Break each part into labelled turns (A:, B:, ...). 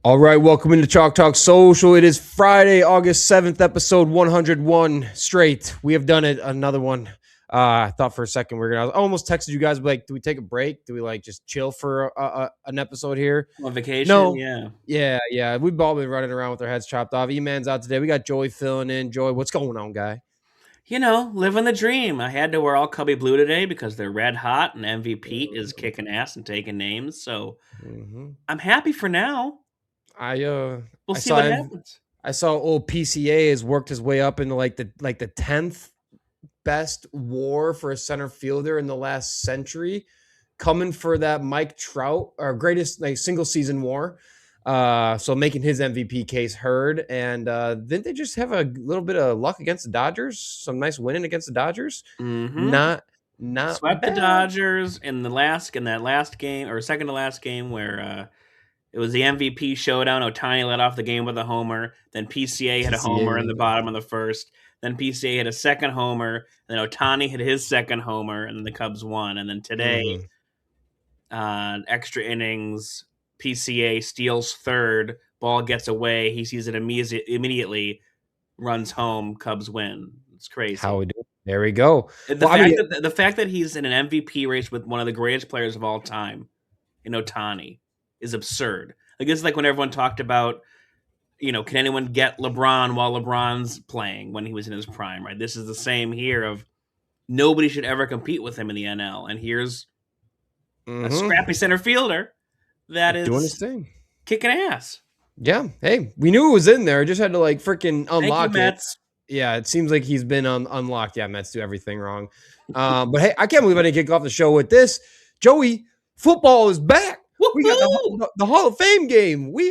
A: All right, welcome into Chalk Talk Social. It is Friday, August 7th, episode 101 straight. We have done it, another one. I thought for a second I almost texted you guys, like, do we take a break? Do we like just chill for an episode here?
B: On vacation,
A: No.
B: yeah.
A: Yeah. We've all been running around with our heads chopped off. E-Man's out today. We got Joey filling in. Joey, what's going on, guy?
B: Living the dream. I had to wear all cubby blue today because they're red hot and MVP is kicking ass and taking names. So I'm happy for now. We'll see what happens.
A: I saw old PCA has worked his way up into like the 10th best WAR for a center fielder in the last century, coming for that Mike Trout, our greatest like single season WAR. So making his MVP case heard. And didn't they just have a little bit of luck against the Dodgers? Some nice winning against the Dodgers. Not
B: swept
A: bad.
B: the Dodgers in that last game or second to last game where it was the MVP showdown. Ohtani led off the game with a homer. Then PCA hit a homer in the bottom of the first. Then PCA hit a second homer. Then Ohtani hit his second homer, and then the Cubs won. And then today, extra innings, PCA steals third. Ball gets away. He sees it immediately, runs home. Cubs win. It's crazy.
A: How we do? There we go.
B: The fact that he's in an MVP race with one of the greatest players of all time, in Ohtani, is absurd. Like, it's like when everyone talked about, can anyone get LeBron while LeBron's playing when he was in his prime, right? This is the same here of nobody should ever compete with him in the NL. And here's a scrappy center fielder that is
A: doing his thing,
B: kicking ass.
A: Yeah. Hey, we knew it was in there. Just had to like freaking unlock
B: it. Mets.
A: Yeah, it seems like he's been unlocked. Yeah, Mets do everything wrong. But hey, I can't believe I didn't kick off the show with this. Joey, football is back.
B: Woo-hoo!
A: We got the Hall of Fame game. We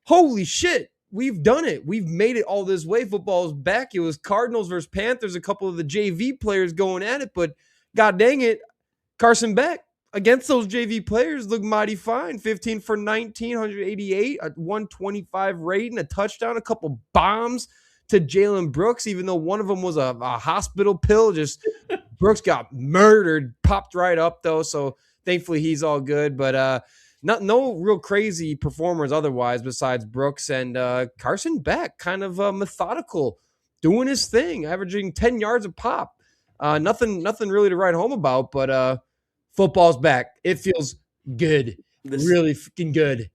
A: holy shit, we've done it. We've made it all this way. Football is back. It was Cardinals versus Panthers. A couple of the JV players going at it, but god dang it, Carson Beck against those JV players looked mighty fine. 15 for 19, 188, a 125 rating, a touchdown, a couple bombs to Jalen Brooks, even though one of them was a hospital pill. Just Brooks got murdered, popped right up though. So thankfully he's all good, but no real crazy performers otherwise besides Brooks and Carson Beck, kind of methodical, doing his thing, averaging 10 yards a pop. Nothing really to write home about, but football's back. It feels good, really freaking good.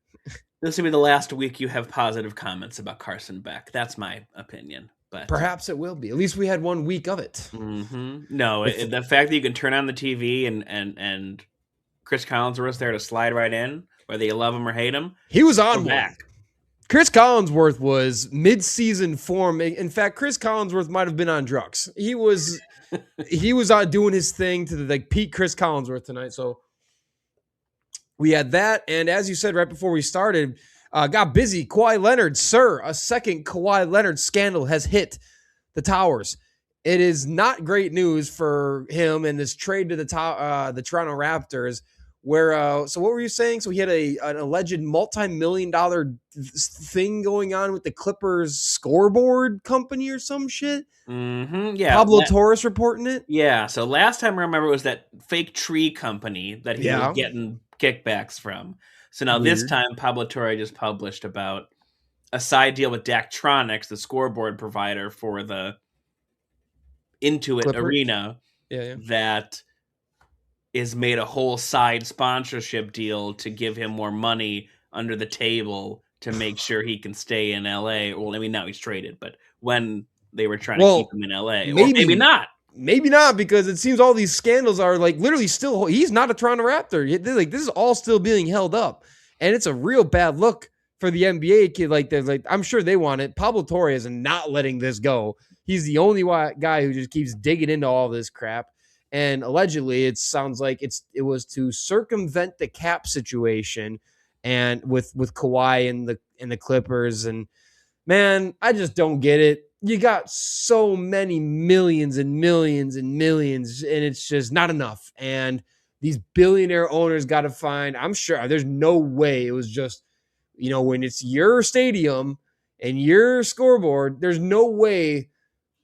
B: This will be the last week you have positive comments about Carson Beck. That's my opinion. But
A: perhaps it will be. At least we had 1 week of it.
B: No, the fact that you can turn on the TV and Chris Collinsworth's there to slide right in, whether you love him or hate him.
A: He was on back. Chris Collinsworth was mid-season form. In fact, Chris Collinsworth might have been on drugs. He was out doing his thing to the peak Chris Collinsworth tonight. So we had that, and as you said right before we started, got busy. Kawhi Leonard, sir, a second Kawhi Leonard scandal has hit the towers. It is not great news for him and this trade to the Toronto Raptors. Where so what were you saying? So he had an alleged multi-million-dollar thing going on with the Clippers scoreboard company or some shit.
B: Yeah,
A: Pablo Torres reporting it.
B: Yeah. So last time I remember it was that fake tree company that he was getting kickbacks from. So now this time Pablo Torre just published about a side deal with Daktronics, the scoreboard provider for the Intuit
A: Clippers
B: Arena, that is made a whole side sponsorship deal to give him more money under the table to make sure he can stay in LA. Well, I mean, now he's traded, but when they were trying to keep him in LA, or maybe not.
A: Maybe not, because it seems all these scandals are like literally still. He's not a Toronto Raptor. Like, this is all still being held up, and it's a real bad look for the NBA kid. Like, I'm sure they want it. Pablo Torre is not letting this go. He's the only guy who just keeps digging into all this crap. And allegedly, it sounds like it was to circumvent the cap situation, and with Kawhi and the Clippers. And man, I just don't get it. You got so many millions and millions and millions, and it's just not enough. And these billionaire owners got to find. I'm sure there's no way it was just, when it's your stadium and your scoreboard, there's no way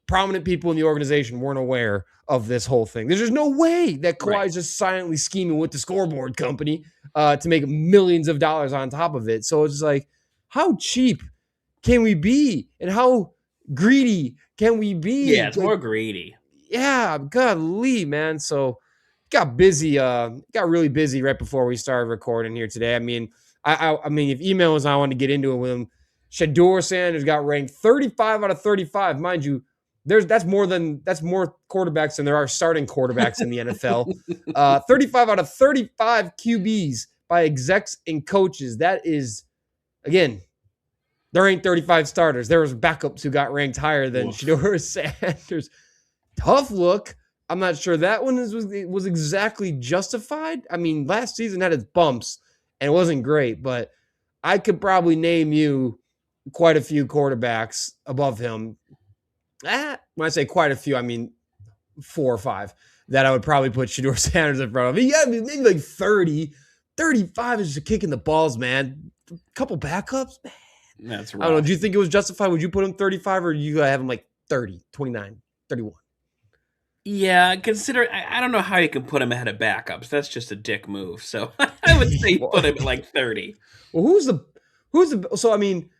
A: prominent people in the organization weren't aware of this whole thing. There's just no way that Kawhi's just silently scheming with the scoreboard company to make millions of dollars on top of it. So it's like, how cheap can we be? And how greedy can we be?
B: Yeah, it's more greedy.
A: Yeah, golly, man. So got busy, got really busy right before we started recording here today. I mean, I mean, if emails I wanted to get into it with him, Shedeur Sanders got ranked 35 out of 35. Mind you, that's more quarterbacks than there are starting quarterbacks in the NFL. 35 out of 35 QBs by execs and coaches. That is, again, there ain't 35 starters. There was backups who got ranked higher than Shedeur Sanders. Tough look. I'm not sure that one was exactly justified. I mean, last season had its bumps and it wasn't great, but I could probably name you quite a few quarterbacks above him. When I say quite a few, I mean 4 or 5 that I would probably put Shedeur Sanders in front of. Yeah, maybe like 30. 35 is just kicking the balls, man. A couple backups, man.
B: That's right.
A: I don't know. Do you think it was justified? Would you put him 35 or you have him like 30, 29, 31?
B: Yeah, consider I don't know how you can put him ahead of backups. That's just a dick move. So I would say put him at like 30.
A: Well, who's the so I mean,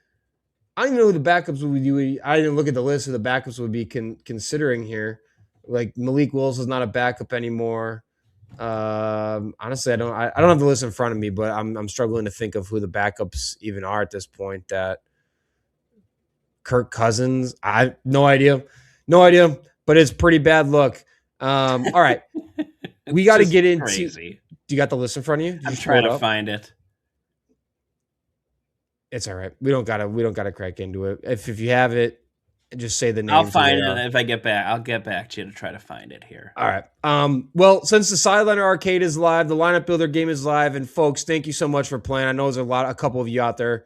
A: I don't even know who the backups would be. I didn't look at the list of the backups would be considering here. Like Malik Willis is not a backup anymore. Honestly, I don't have the list in front of me, but I'm struggling to think of who the backups even are at this point. That Kirk Cousins, I no idea, but it's pretty bad look. All right, we got to get into.
B: Crazy.
A: Do you got the list in front of you?
B: I'm trying to find it.
A: It's all right. We don't gotta crack into it. If you have it, just say the name.
B: I'll find it if I get back. I'll get back to you to try to find it here.
A: All right. Well, since the Sidelinr Arcade is live, the Lineup Builder game is live, and folks, thank you so much for playing. I know there's a couple of you out there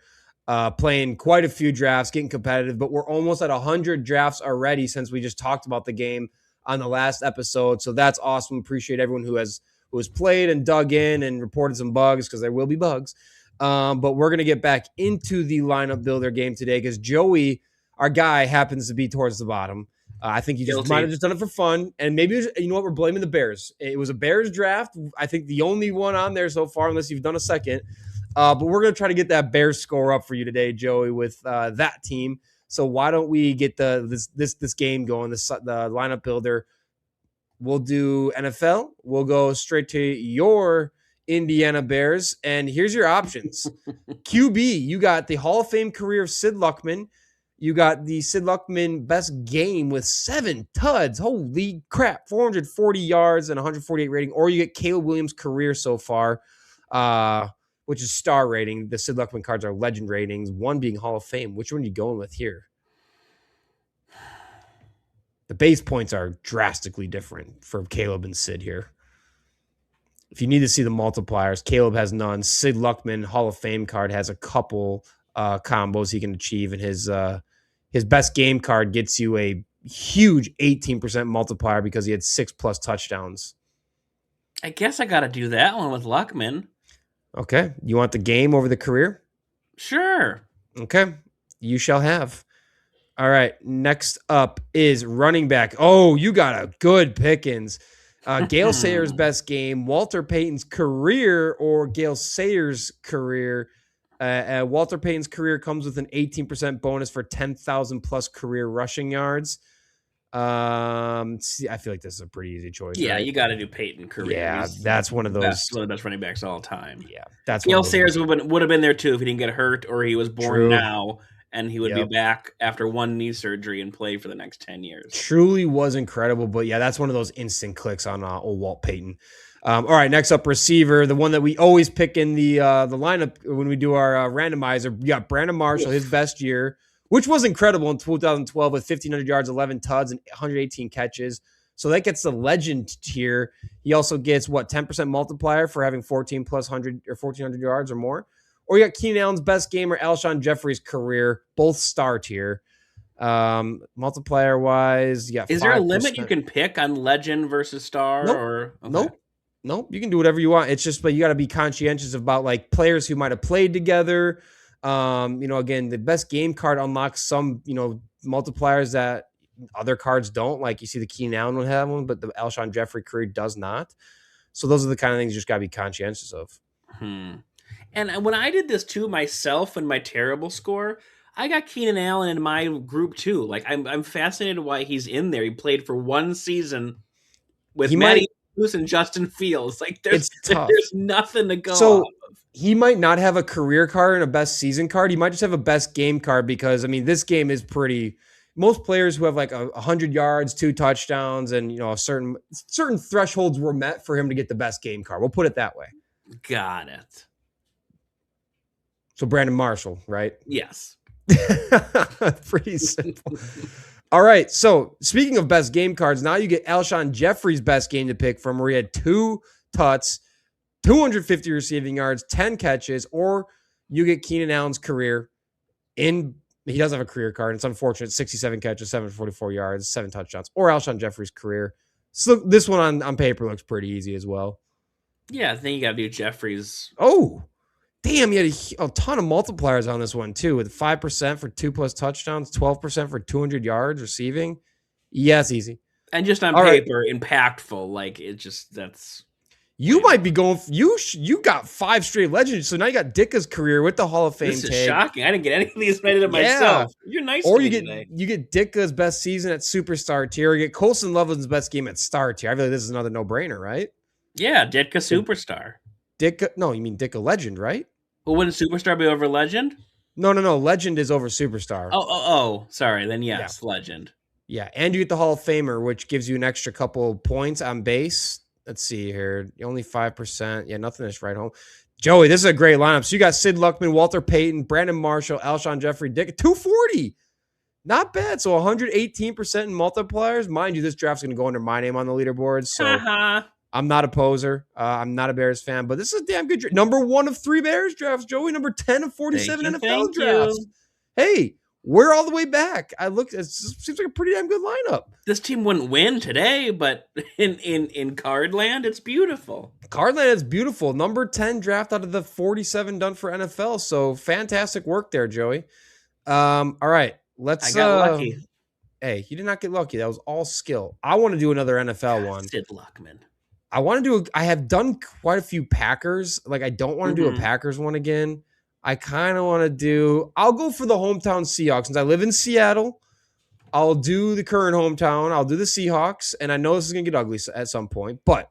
A: playing quite a few drafts, getting competitive, but we're almost at 100 drafts already since we just talked about the game on the last episode. So that's awesome. Appreciate everyone who has played and dug in and reported some bugs, because there will be bugs. But we're gonna get back into the Lineup Builder game today because Joey, our guy, happens to be towards the bottom. I think he might have just done it for fun. And maybe, you know what, we're blaming the Bears. It was a Bears draft. I think the only one on there so far, unless you've done a second. But we're going to try to get that Bears score up for you today, Joey, with that team. So why don't we get this game going, the Lineup Builder. We'll do NFL. We'll go straight to your Indiana Bears. And here's your options. QB, you got the Hall of Fame career of Sid Luckman. You got the Sid Luckman best game with 7 tuds. Holy crap. 440 yards and 148 rating. Or you get Caleb Williams' career so far, which is star rating. The Sid Luckman cards are legend ratings, one being Hall of Fame. Which one are you going with here? The base points are drastically different for Caleb and Sid here. If you need to see the multipliers, Caleb has none. Sid Luckman Hall of Fame card has a couple combos he can achieve, and his best game card gets you a huge 18% multiplier because he had 6+ touchdowns.
B: I guess I got to do that one with Luckman.
A: Okay. You want the game over the career?
B: Sure.
A: Okay. You shall have. All right. Next up is running back. Oh, you got a good pickings. Gale Sayers' best game, Walter Payton's career, or Gale Sayers' career. Walter Payton's career comes with an 18% bonus for 10,000 plus career rushing yards. I feel like this is a pretty easy choice.
B: Yeah,
A: right?
B: You got to do Payton career.
A: Yeah, that's one of those.
B: One of the best running backs of all time.
A: Yeah, that's
B: Gale Sayers would have been there too if he didn't get hurt or he was born
A: True.
B: now, and he would be back after one knee surgery and play for the next 10 years.
A: Truly was incredible, but yeah, that's one of those instant clicks on old Walt Payton. All right, next up, receiver, the one that we always pick in the lineup when we do our randomizer. We got Brandon Marshall, his best year, which was incredible in 2012 with 1,500 yards, 11 tuds, and 118 catches. So that gets the legend tier. He also gets 10% multiplier for having 14 plus 100 or 1,400 yards or more. Or you got Keenan Allen's best game or Alshon Jeffrey's career, both star tier. Multiplier wise, yeah.
B: Is there a limit you can pick on legend versus star?
A: Nope.
B: Or
A: Nope. You can do whatever you want. It's just, but you got to be conscientious about like players who might have played together. Again, the best game card unlocks some, multipliers that other cards don't. Like you see the Keenan Allen would have one, but the Alshon Jeffrey career does not. So those are the kind of things you just got to be conscientious of.
B: And when I did this too myself and my terrible score, I got Keenan Allen in my group too. Like I'm fascinated why he's in there. He played for one season with
A: He
B: Matty
A: might.
B: Hughes and Justin Fields. Like
A: It's tough.
B: there's nothing to go off
A: So
B: of.
A: he might not have a career card and a best season card. He might just have a best game card because I mean this game is pretty. Most players who have like 100 yards, 2 touchdowns, and a certain thresholds were met for him to get the best game card. We'll put it that way.
B: Got it.
A: So Brandon Marshall, right?
B: Yes.
A: Pretty simple. All right. So speaking of best game cards, now you get Alshon Jeffrey's best game to pick from, where he had 2 tuts, 250 receiving yards, 10 catches, or you get Keenan Allen's career he does have a career card. It's unfortunate. 67 catches, 744 yards, 7 touchdowns, or Alshon Jeffrey's career. So this one on paper looks pretty easy as well.
B: Yeah, I think you got to do Jeffrey's.
A: Oh, damn. You had a ton of multipliers on this one too, with 5% for 2+ touchdowns, 12% for 200 yards receiving. Yes, easy.
B: And just on
A: All
B: paper, impactful. Like it just, that's.
A: You might be going. You got 5 straight legends, so now you got Dicka's career with the Hall of Fame
B: This is
A: tag.
B: shocking. I didn't get any of these rated up myself. You're nice.
A: Or
B: to
A: you
B: me
A: get
B: today.
A: you get Dicka's best season at superstar tier. Or you get Colson Loveland's best game at star tier. I feel like this is another no brainer, right?
B: Yeah, Ditka superstar.
A: Dicka, no, you mean Dicka legend, right?
B: Well, wouldn't superstar be over legend?
A: No. Legend is over superstar.
B: Oh. Sorry. Then yes, legend.
A: Yeah, and you get the Hall of Famer, which gives you an extra couple points on base. Let's see here. Only 5%. Yeah, nothing to write home. Joey, this is a great lineup. So you got Sid Luckman, Walter Payton, Brandon Marshall, Alshon Jeffrey, Dick. 240. Not bad. So 118% in multipliers. Mind you, this draft's going to go under my name on the leaderboard. So I'm not a poser. I'm not a Bears fan, but this is a damn good draft. Number 1 of 3 Bears drafts, Joey. Number 10 of 47 NFL drafts. Hey, we're all the way back. It seems like a pretty damn good lineup.
B: This team wouldn't win today, but in Cardland, it's beautiful.
A: Cardland is beautiful. Number 10 draft out of the 47 done for NFL. So fantastic work there, Joey. All right. I
B: got lucky.
A: Hey, you did not get lucky. That was all skill. I want to do another NFL one.
B: Sid Luckman.
A: I have done quite a few Packers. Like, I don't want to do a Packers one again. I kind of want to I'll go for the hometown Seahawks. Since I live in Seattle, I'll do the current hometown. I'll do the Seahawks. And I know this is going to get ugly at some point, but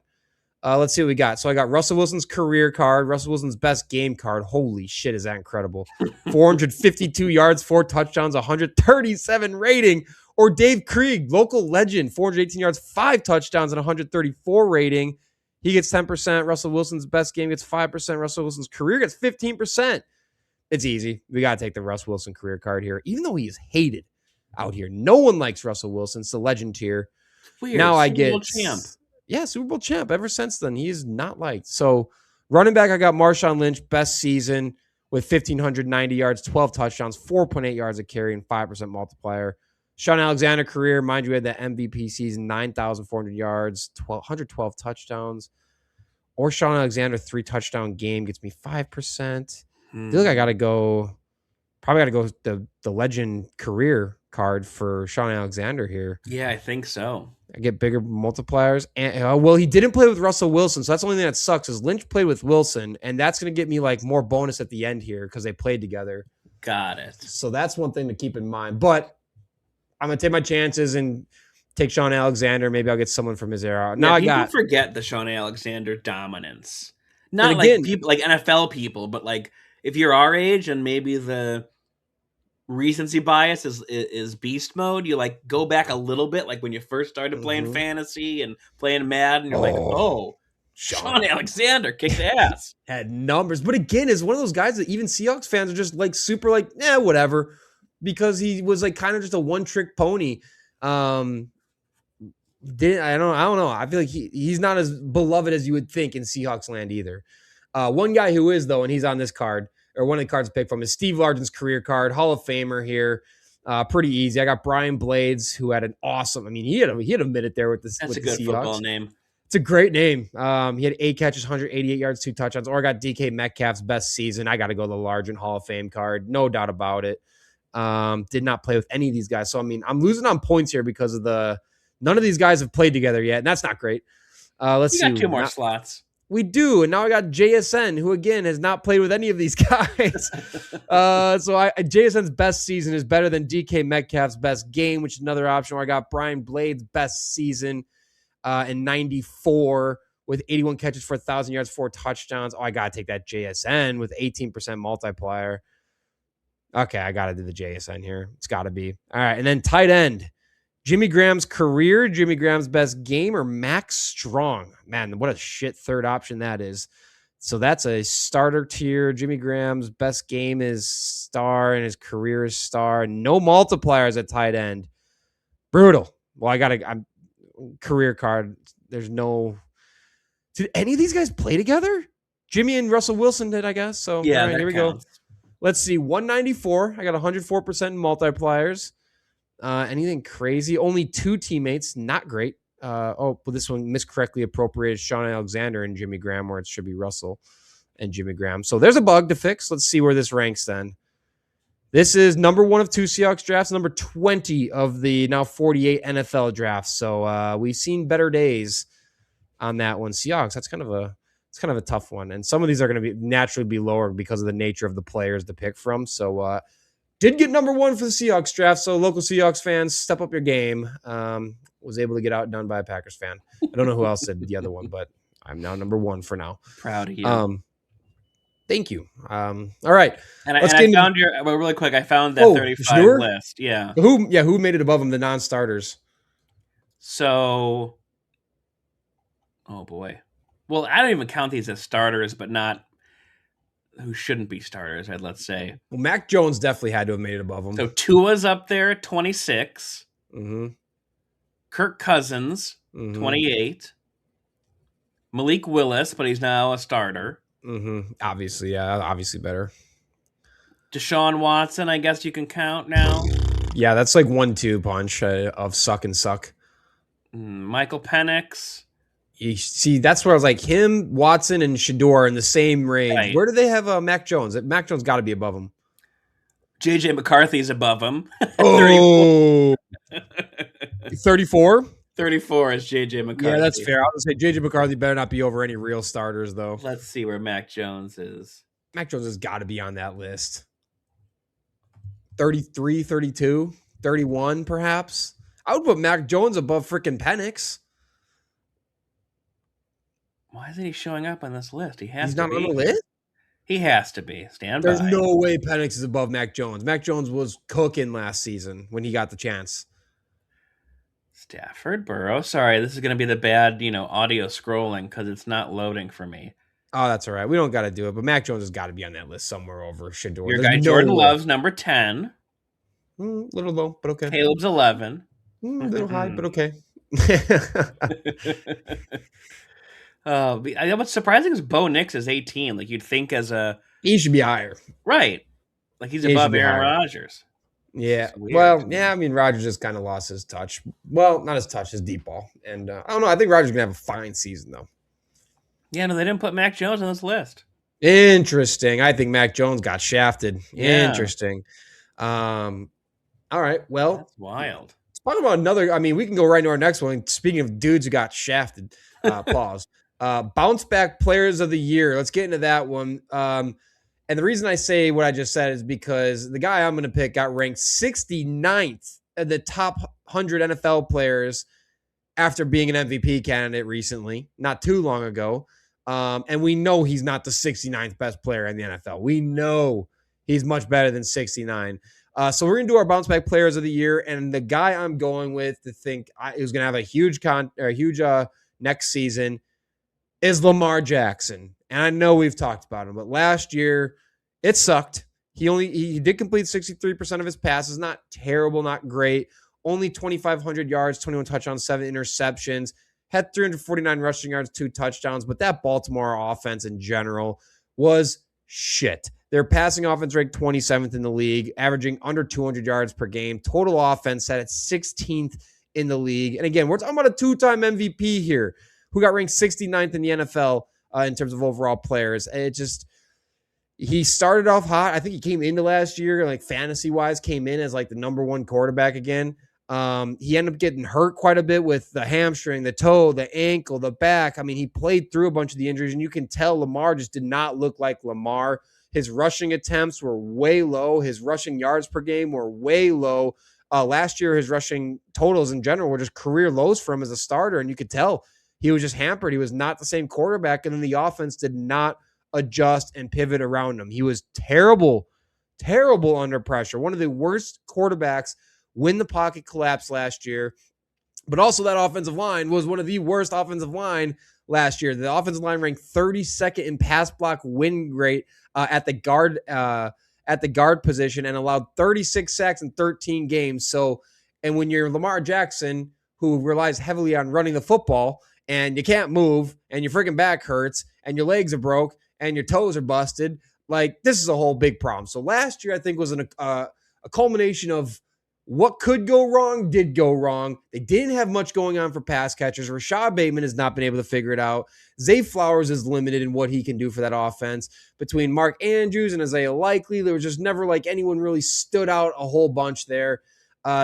A: let's see what we got. So I got Russell Wilson's career card, Russell Wilson's best game card. Holy shit, is that incredible. 452 yards, 4 touchdowns, 137 rating. Or Dave Krieg, local legend, 418 yards, 5 touchdowns, and 134 rating. He gets 10%. Russell Wilson's best game gets 5%. Russell Wilson's career gets 15%. It's easy. We got to take the Russ Wilson career card here, even though he is hated out here. No one likes Russell Wilson. It's the legend tier.
B: Weird.
A: Now I
B: Super
A: get
B: Bowl champ.
A: Yeah, Super Bowl champ. Ever since then, he's not liked. So running back, I got Marshawn Lynch, best season with 1,590 yards, 12 touchdowns, 4.8 yards a carry, and 5% multiplier. Sean Alexander career, mind you, had that MVP season, 9,400 yards, 112 touchdowns. Or Sean Alexander, 3 touchdown game gets me 5%. I feel like I got to go the legend career card for Sean Alexander here.
B: Yeah, I think so.
A: I get bigger multipliers. And well, he didn't play with Russell Wilson, so that's the only thing that sucks is Lynch played with Wilson, and that's going to get me like more bonus at the end here because they played together.
B: Got it.
A: So that's one thing to keep in mind. But I'm going to take my chances and take Sean Alexander. Maybe I'll get someone from his era. Now I got
B: forget the Sean Alexander dominance. Not like people like NFL people, but like if you're our age and maybe the recency bias is beast mode, you like go back a little bit, like when you first started playing fantasy and playing Madden, and you're like, oh, Sean Alexander kicked ass.
A: Had numbers. But again, is one of those guys that even Seahawks fans are just like super like, whatever. Because he was like kind of just a one-trick pony. I don't know. I feel like he's not as beloved as you would think in Seahawks land either. One guy who is, though, and he's on this card, or one of the cards to pick from, is Steve Largen's career card, Hall of Famer here. Pretty easy. I got Brian Blades, who had an awesome, he had a minute there with the Seahawks.
B: That's a good football name.
A: It's a great name. He had 8 catches, 188 yards, 2 touchdowns. Or I got DK Metcalf's best season. I got to go the Largen Hall of Fame card. No doubt about it. Did not play with any of these guys. So, I'm losing on points here because of none of these guys have played together yet, and that's not great. Let's see.
B: You got 2 more slots.
A: We do, and now I got JSN, who again has not played with any of these guys. JSN's best season is better than DK Metcalf's best game, which is another option. Where I got Brian Blade's best season in 94 with 81 catches for 1,000 yards, 4 touchdowns. Oh, I gotta take that JSN with 18% multiplier. Okay, I gotta do the JSN here. It's gotta be all right. And then tight end. Jimmy Graham's career, Jimmy Graham's best game, or Max Strong? Man, what a shit third option that is. So that's a starter tier. Jimmy Graham's best game is star and his career is star. No multipliers at tight end. Brutal. Well, I'm career card. There's no. Did any of these guys play together? Jimmy and Russell Wilson did, I guess. So
B: yeah,
A: all right, here we go. Let's see. 194. I got 104% in multipliers. Anything crazy? Only 2 teammates. Not great. But this one miscorrectly appropriated Sean Alexander and Jimmy Graham, where it should be Russell and Jimmy Graham. So there's a bug to fix. Let's see where this ranks then. This is number 1 of 2 Seahawks drafts, number 20 of the now 48 NFL drafts. So we've seen better days on that one. Seahawks, it's kind of a tough one. And some of these are going to be naturally be lower because of the nature of the players to pick from. So did get number 1 for the Seahawks draft. So local Seahawks fans, step up your game. Was able to get outdone by a Packers fan. I don't know who else said the other one, but I'm now number 1 for now.
B: Proud of you.
A: Thank you. All right.
B: And I found really quick. I found that 35 list. Yeah.
A: Who made it above them? The non-starters.
B: So, oh boy. Well, I don't even count these as starters, but not who shouldn't be starters, let's say.
A: Well, Mac Jones definitely had to have made it above him.
B: So Tua's up there at 26.
A: Mm-hmm.
B: Kirk Cousins, 28. Malik Willis, but he's now a starter.
A: Mm-hmm. Obviously better.
B: Deshaun Watson, I guess you can count now.
A: Yeah, that's like 1-2 punch of suck and suck.
B: Michael Penix.
A: You see, that's where I was like, him, Watson, and Shador in the same range. Right. Where do they have Mac Jones? Mac Jones got to be above him.
B: JJ McCarthy's above him.
A: Oh, 34?
B: 34 is JJ McCarthy.
A: Yeah, that's fair. I was going to say JJ McCarthy better not be over any real starters, though.
B: Let's see where Mac Jones is.
A: Mac Jones has got to be on that list. 33, 32, 31, perhaps. I would put Mac Jones above freaking Penix.
B: Why isn't he showing up on this list?
A: He's not on the list?
B: He has to be.
A: There's no way Penix is above Mac Jones. Mac Jones was cooking last season when he got the chance.
B: Stafford, Burrow. Sorry, this is going to be the bad, audio scrolling because it's not loading for me.
A: Oh, that's all right. We don't got to do it, but Mac Jones has got to be on that list somewhere over Shador.
B: Your guy Jordan Love's number 10.
A: Little low, but okay.
B: Caleb's 11.
A: Little high, but okay.
B: What's surprising is Bo Nix is 18. Like you'd think
A: he should be higher,
B: right? Like he's above Aaron Rodgers.
A: Yeah. Well, yeah. I mean, Rodgers just kind of lost his touch. Well, not his touch, his deep ball. And I don't know. I think Rodgers gonna have a fine season though.
B: Yeah. No, they didn't put Mac Jones on this list.
A: Interesting. I think Mac Jones got shafted.
B: Yeah.
A: Interesting. All right. Well,
B: that's wild.
A: Let's talk about another. I mean, we can go right into our next one. Speaking of dudes who got shafted, pause. Bounce back players of the year. Let's get into that one. And the reason I say what I just said is because the guy I'm going to pick got ranked 69th of the top 100 NFL players after being an MVP candidate recently, not too long ago. And we know he's not the 69th best player in the NFL. We know he's much better than 69. So we're going to do our bounce back players of the year. And the guy I'm going with to think is going to have a huge next season is Lamar Jackson. And I know we've talked about him, but last year it sucked. He did complete 63% of his passes. Not terrible, not great. Only 2,500 yards, 21 touchdowns, 7 interceptions. Had 349 rushing yards, 2 touchdowns. But that Baltimore offense in general was shit. Their passing offense ranked 27th in the league, averaging under 200 yards per game. Total offense set at 16th in the league. And again, we're talking about a 2-time MVP here who got ranked 69th in the NFL in terms of overall players. He started off hot. I think he came into last year, like fantasy-wise, came in as like the number 1 quarterback again. He ended up getting hurt quite a bit with the hamstring, the toe, the ankle, the back. I mean, he played through a bunch of the injuries, and you can tell Lamar just did not look like Lamar. His rushing attempts were way low. His rushing yards per game were way low. Last year, his rushing totals in general were just career lows for him as a starter, and you could tell he was just hampered. He was not the same quarterback, and then the offense did not adjust and pivot around him. He was terrible under pressure. One of the worst quarterbacks when the pocket collapsed last year. But also that offensive line was one of the worst offensive line last year. The offensive line ranked 32nd in pass block win rate at the guard position and allowed 36 sacks in 13 games. So, and when you're Lamar Jackson, who relies heavily on running the football, and you can't move, and your freaking back hurts, and your legs are broke, and your toes are busted, like, this is a whole big problem. So last year, I think, was a culmination of what could go wrong did go wrong. They didn't have much going on for pass catchers. Rashad Bateman has not been able to figure it out. Zay Flowers is limited in what he can do for that offense. Between Mark Andrews and Isaiah Likely, there was just never like anyone really stood out a whole bunch there.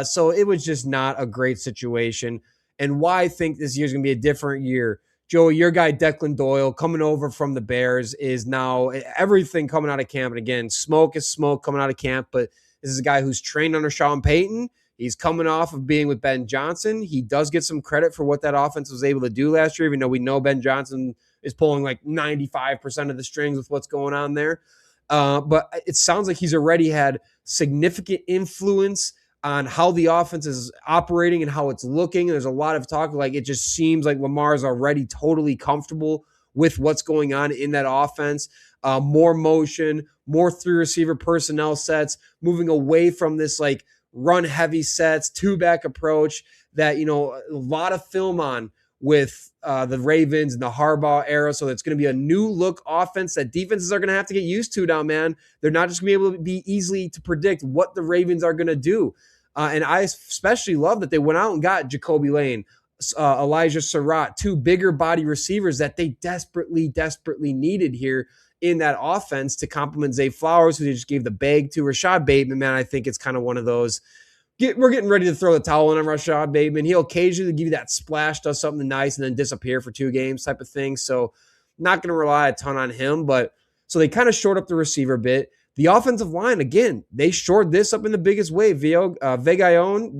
A: So it was just not a great situation. And why I think this year's going to be a different year. Joey, your guy Declan Doyle coming over from the Bears is now everything coming out of camp. And again, smoke is smoke coming out of camp, but this is a guy who's trained under Sean Payton. He's coming off of being with Ben Johnson. He does get some credit for what that offense was able to do last year, even though we know Ben Johnson is pulling like 95% of the strings with what's going on there. But it sounds like he's already had significant influence on how the offense is operating and how it's looking. There's a lot of talk, like it just seems like Lamar's already totally comfortable with what's going on in that offense. More motion, more three receiver personnel sets, moving away from this like run heavy sets, two back approach that, you know, a lot of film on with the Ravens and the Harbaugh era. So it's going to be a new look offense that defenses are going to have to get used to now, man. They're not just going to be able to be easily to predict what the Ravens are going to do. And I especially love that they went out and got Jacoby Lane, Elijah Surratt, two bigger body receivers that they desperately needed here in that offense to complement Zay Flowers, who they just gave the bag to. Rashad Bateman, man, I think it's kind of one of those, we're getting ready to throw the towel in on Rashad Bateman. He'll occasionally give you that splash, does something nice, and then disappear for 2 games type of thing. So not going to rely a ton on him, but so they kind of short up the receiver bit. The offensive line, again, they shored this up in the biggest way. Vega Ione,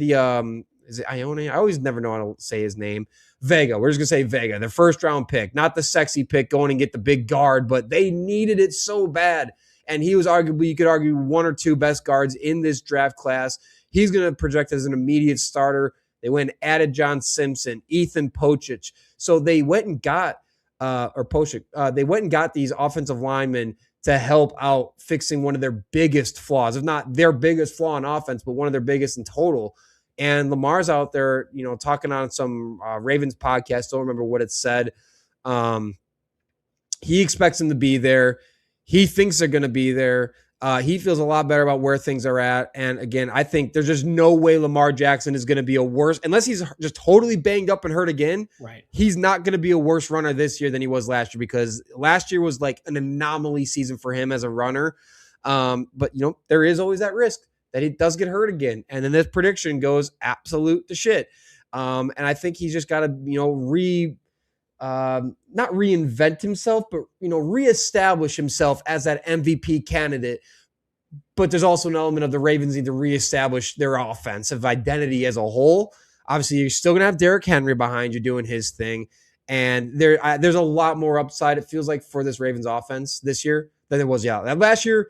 A: is it Ione? I always never know how to say his name. Vega. We're just going to say Vega. Their first round pick. Not the sexy pick going and get the big guard, but they needed it so bad. And he was arguably, you could argue, 1 or 2 best guards in this draft class. He's going to project as an immediate starter. They went and added John Simpson, Ethan Pocic. So they went and got, they went and got these offensive linemen to help out fixing one of their biggest flaws, if not their biggest flaw in offense, but one of their biggest in total. And Lamar's out there, you know, talking on some Ravens podcast. Don't remember what it said. He expects them to be there. He thinks they're going to be there. He feels a lot better about where things are at. And again, I think there's just no way Lamar Jackson is going to be a worse, unless he's just totally banged up and hurt again.
B: Right. He's
A: not going to be a worse runner this year than he was last year, because last year was like an anomaly season for him as a runner. But, you know, there is always that risk that he does get hurt again. And then this prediction goes absolute to shit. And I think he's just got to, you know, not reinvent himself, but, you know, reestablish himself as that MVP candidate. But there's also an element of the Ravens need to reestablish their offensive identity as a whole. Obviously, you're still going to have Derrick Henry behind you doing his thing. And there's a lot more upside, it feels like, for this Ravens offense this year than there was last year.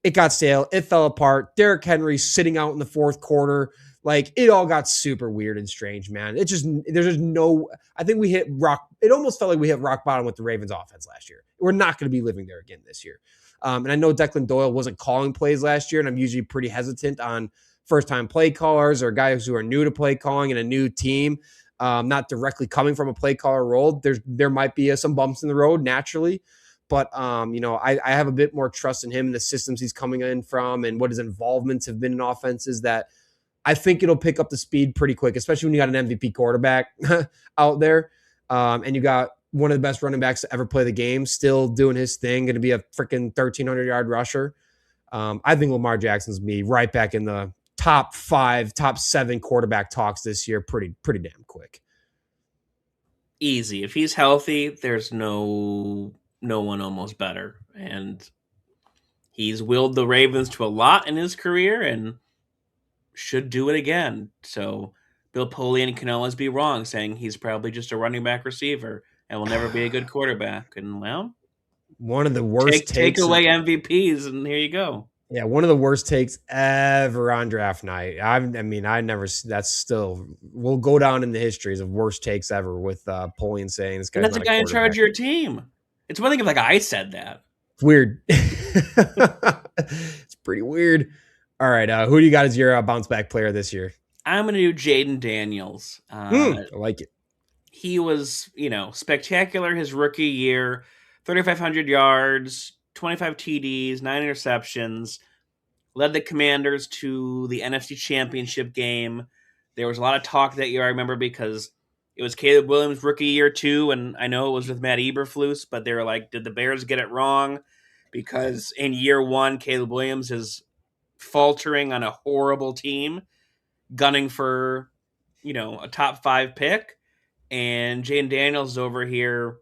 A: It got stale. It fell apart. Derrick Henry sitting out in the fourth quarter. Like, it all got super weird and strange, man. There's just no, I think it almost felt like we hit rock bottom with the Ravens offense last year. We're not going to be living there again this year. And I know Declan Doyle wasn't calling plays last year, and I'm usually pretty hesitant on first-time play callers or guys who are new to play calling in a new team, not directly coming from a play caller role. There might be some bumps in the road naturally. But, you know, I have a bit more trust in him and the systems he's coming in from and what his involvements have been in offenses, that I think it'll pick up the speed pretty quick, especially when you got an MVP quarterback out there. And you got one of the best running backs to ever play the game, still doing his thing, going to be a freaking 1,300-yard rusher. I think Lamar Jackson's going to be right back in the top 5, top 7 quarterback talks this year pretty damn quick.
B: Easy. If he's healthy, there's no one almost better. And he's willed the Ravens to a lot in his career and should do it again. So Bill Polian can always be wrong, saying he's probably just a running back receiver and will never be a good quarterback. And well,
A: one of the worst
B: take away MVPs, and here you go.
A: Yeah, one of the worst takes ever on draft night. I never. That's still will go down in the histories of worst takes ever with Polian saying this guy's
B: and that's a guy in charge of your team. It's one thing if I said that.
A: It's weird. It's pretty weird. All right, who do you got as your bounce back player this year?
B: I'm going to do Jayden Daniels.
A: I like it.
B: He was, spectacular his rookie year. 3,500 yards, 25 TDs, 9 interceptions. Led the Commanders to the NFC Championship game. There was a lot of talk that year, I remember, because it was Caleb Williams' rookie year too, and I know it was with Matt Eberflus, but they were like, did the Bears get it wrong? Because in year 1, Caleb Williams is faltering on a horrible team, gunning for, a top 5 pick, and Jayden Daniels is over here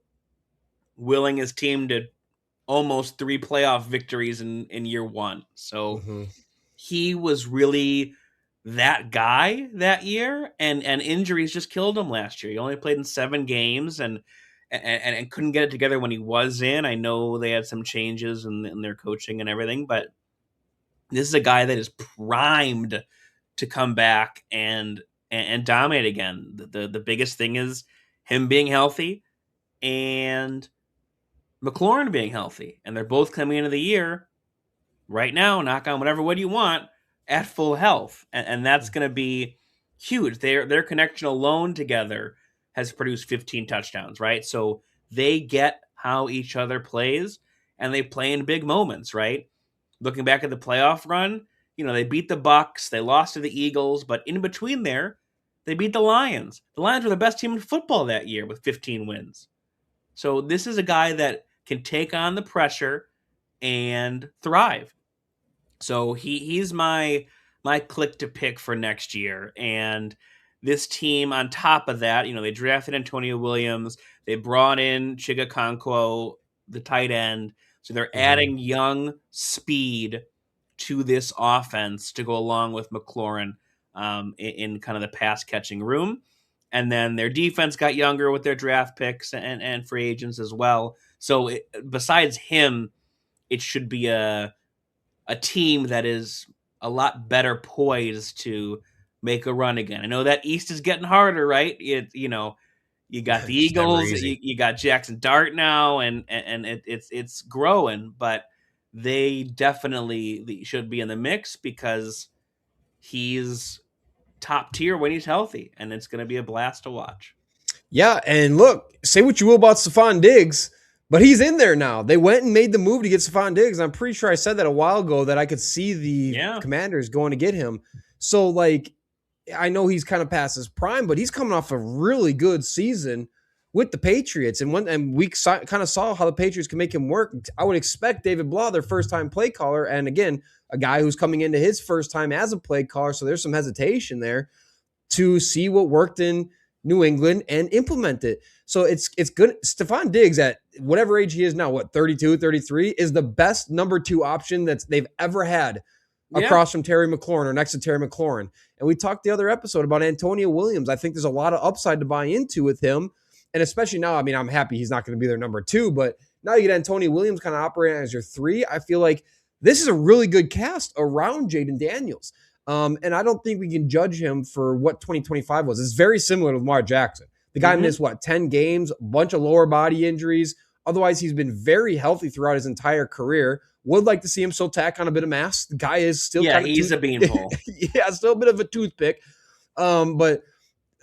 B: willing his team to almost 3 playoff victories in year 1. So he was really that guy that year, and injuries just killed him last year. He only played in 7 games and couldn't get it together when he was in. I know they had some changes in their coaching and everything, but this is a guy that is primed to come back and dominate again. The biggest thing is him being healthy and McLaurin being healthy, and they're both coming into the year right now, knock on whatever wood you want, at full health, and that's going to be huge. Their connection alone together has produced 15 touchdowns, right? So they get how each other plays, and they play in big moments, right? Looking back at the playoff run, they beat the Bucks, they lost to the Eagles, but in between there, they beat the Lions. The Lions were the best team in football that year with 15 wins. So this is a guy that can take on the pressure and thrive. So he's my click to pick for next year. And this team, on top of that, they drafted Antonio Williams. They brought in Chigakonkwo, the tight end. So they're adding young speed to this offense to go along with McLaurin in kind of the pass catching room. And then their defense got younger with their draft picks and free agents as well. So besides him, it should be a team that is a lot better poised to make a run again. I know that East is getting harder, right? You got the Eagles, you got Jackson Dart now, and it's growing, but they definitely should be in the mix because he's top tier when he's healthy, and it's going to be a blast to watch.
A: Yeah, and look, say what you will about Stephon Diggs, but he's in there now. They went and made the move to get Stephon Diggs. I'm pretty sure I said that a while ago that I could see the Commanders going to get him. So, I know he's kind of past his prime, but he's coming off a really good season with the Patriots. And we kind of saw how the Patriots can make him work. I would expect David Blah, their first-time play caller, and again, a guy who's coming into his first time as a play caller, so there's some hesitation there, to see what worked in New England and implement it. So it's good. Stephon Diggs, at whatever age he is now, 32, 33, is the best number 2 option that they've ever had across from Terry McLaurin or next to Terry McLaurin. And we talked the other episode about Antonio Williams. I think there's a lot of upside to buy into with him. And especially now, I'm happy he's not going to be their number 2, but now you get Antonio Williams kind of operating as your 3. I feel like this is a really good cast around Jayden Daniels. And I don't think we can judge him for what 2025 was. It's very similar to Lamar Jackson. The guy missed, 10 games, a bunch of lower body injuries. Otherwise, he's been very healthy throughout his entire career. Would like to see him still tack on a bit of mass. The guy is still
B: he's a beanpole.
A: Still a bit of a toothpick. But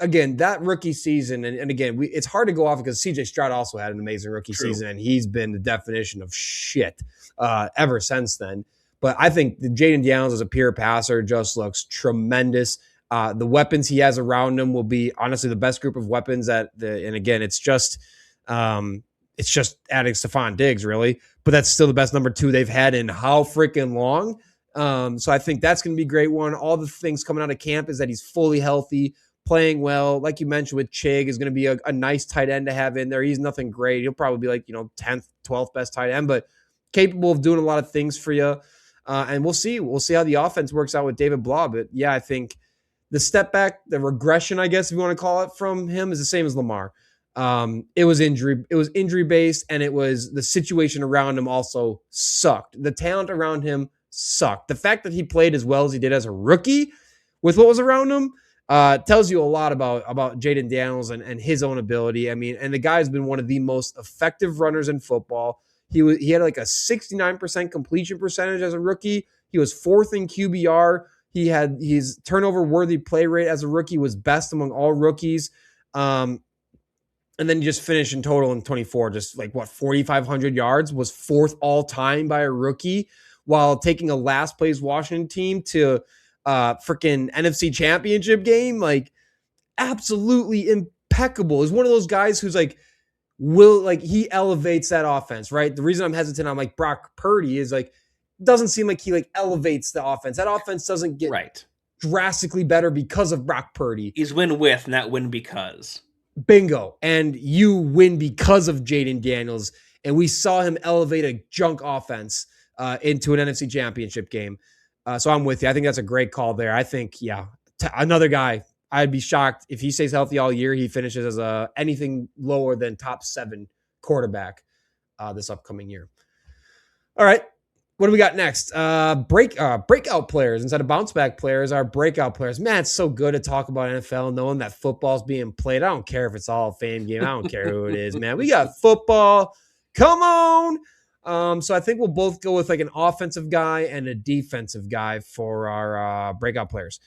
A: again, that rookie season, and again, it's hard to go off because CJ Stroud also had an amazing rookie season, and he's been the definition of shit ever since then. But I think Jayden Daniels as a pure passer just looks tremendous. The weapons he has around him will be honestly the best group of weapons and again, it's just adding Stephon Diggs really, but that's still the best number 2 they've had in how freaking long. So I think that's going to be a great one. All the things coming out of camp is that he's fully healthy, playing well. Like you mentioned with Chig is going to be a nice tight end to have in there. He's nothing great. He'll probably be like, 10th, 12th best tight end, but capable of doing a lot of things for you. And we'll see. We'll see how the offense works out with David Blah. But yeah, I think the step back, the regression, I guess, if you want to call it, from him is the same as Lamar. It was injury based, and it was the situation around him also sucked. The talent around him sucked. The fact that he played as well as he did as a rookie with what was around him tells you a lot about Jayden Daniels and his own ability. I mean, and the guy's been one of the most effective runners in football. He had like a 69% completion percentage as a rookie. He was 4th in QBR. He had his turnover worthy play rate as a rookie was best among all rookies. And then he just finished in total in 24, just like 4,500 yards, was 4th all time by a rookie, while taking a last place Washington team to freaking NFC Championship game. Like, absolutely impeccable. Is one of those guys who's like, he elevates that offense, right? The reason I'm hesitant on like Brock Purdy is like, doesn't seem like he like elevates the offense. That offense doesn't get drastically better because of Brock Purdy.
B: He's win with, not win because.
A: Bingo. And you win because of Jayden Daniels. And we saw him elevate a junk offense into an NFC Championship game. So I'm with you. I think that's a great call there. I think, another guy. I'd be shocked if he stays healthy all year. He finishes as anything lower than top 7 quarterback this upcoming year. All right. What do we got next? Breakout players instead of bounceback players are breakout players. Man, it's so good to talk about NFL, knowing that football's being played. I don't care if it's all a Fame game. I don't care who it is, man. We got football. Come on. So I think we'll both go with like an offensive guy and a defensive guy for our breakout players.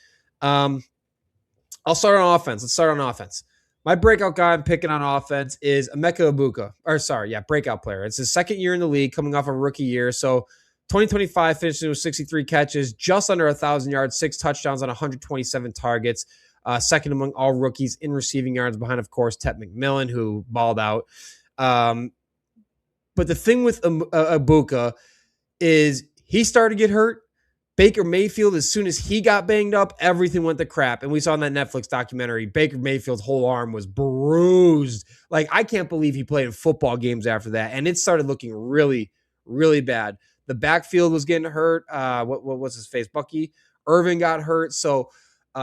A: I'll start on offense. Let's start on offense. My breakout guy I'm picking on offense is Emeka Egbuka. Breakout player. It's his 2nd year in the league, coming off a rookie year. So 2025 finishing with 63 catches, just under 1,000 yards, 6 touchdowns on 127 targets. 2nd among all rookies in receiving yards, behind, of course, Ted McMillan, who balled out. But the thing with Egbuka is he started to get hurt. Baker Mayfield, as soon as he got banged up, everything went to crap. And we saw in that Netflix documentary, Baker Mayfield's whole arm was bruised. Like, I can't believe he played in football games after that. And it started looking really, really bad. The backfield was getting hurt. What was his face? Bucky Irvin got hurt. So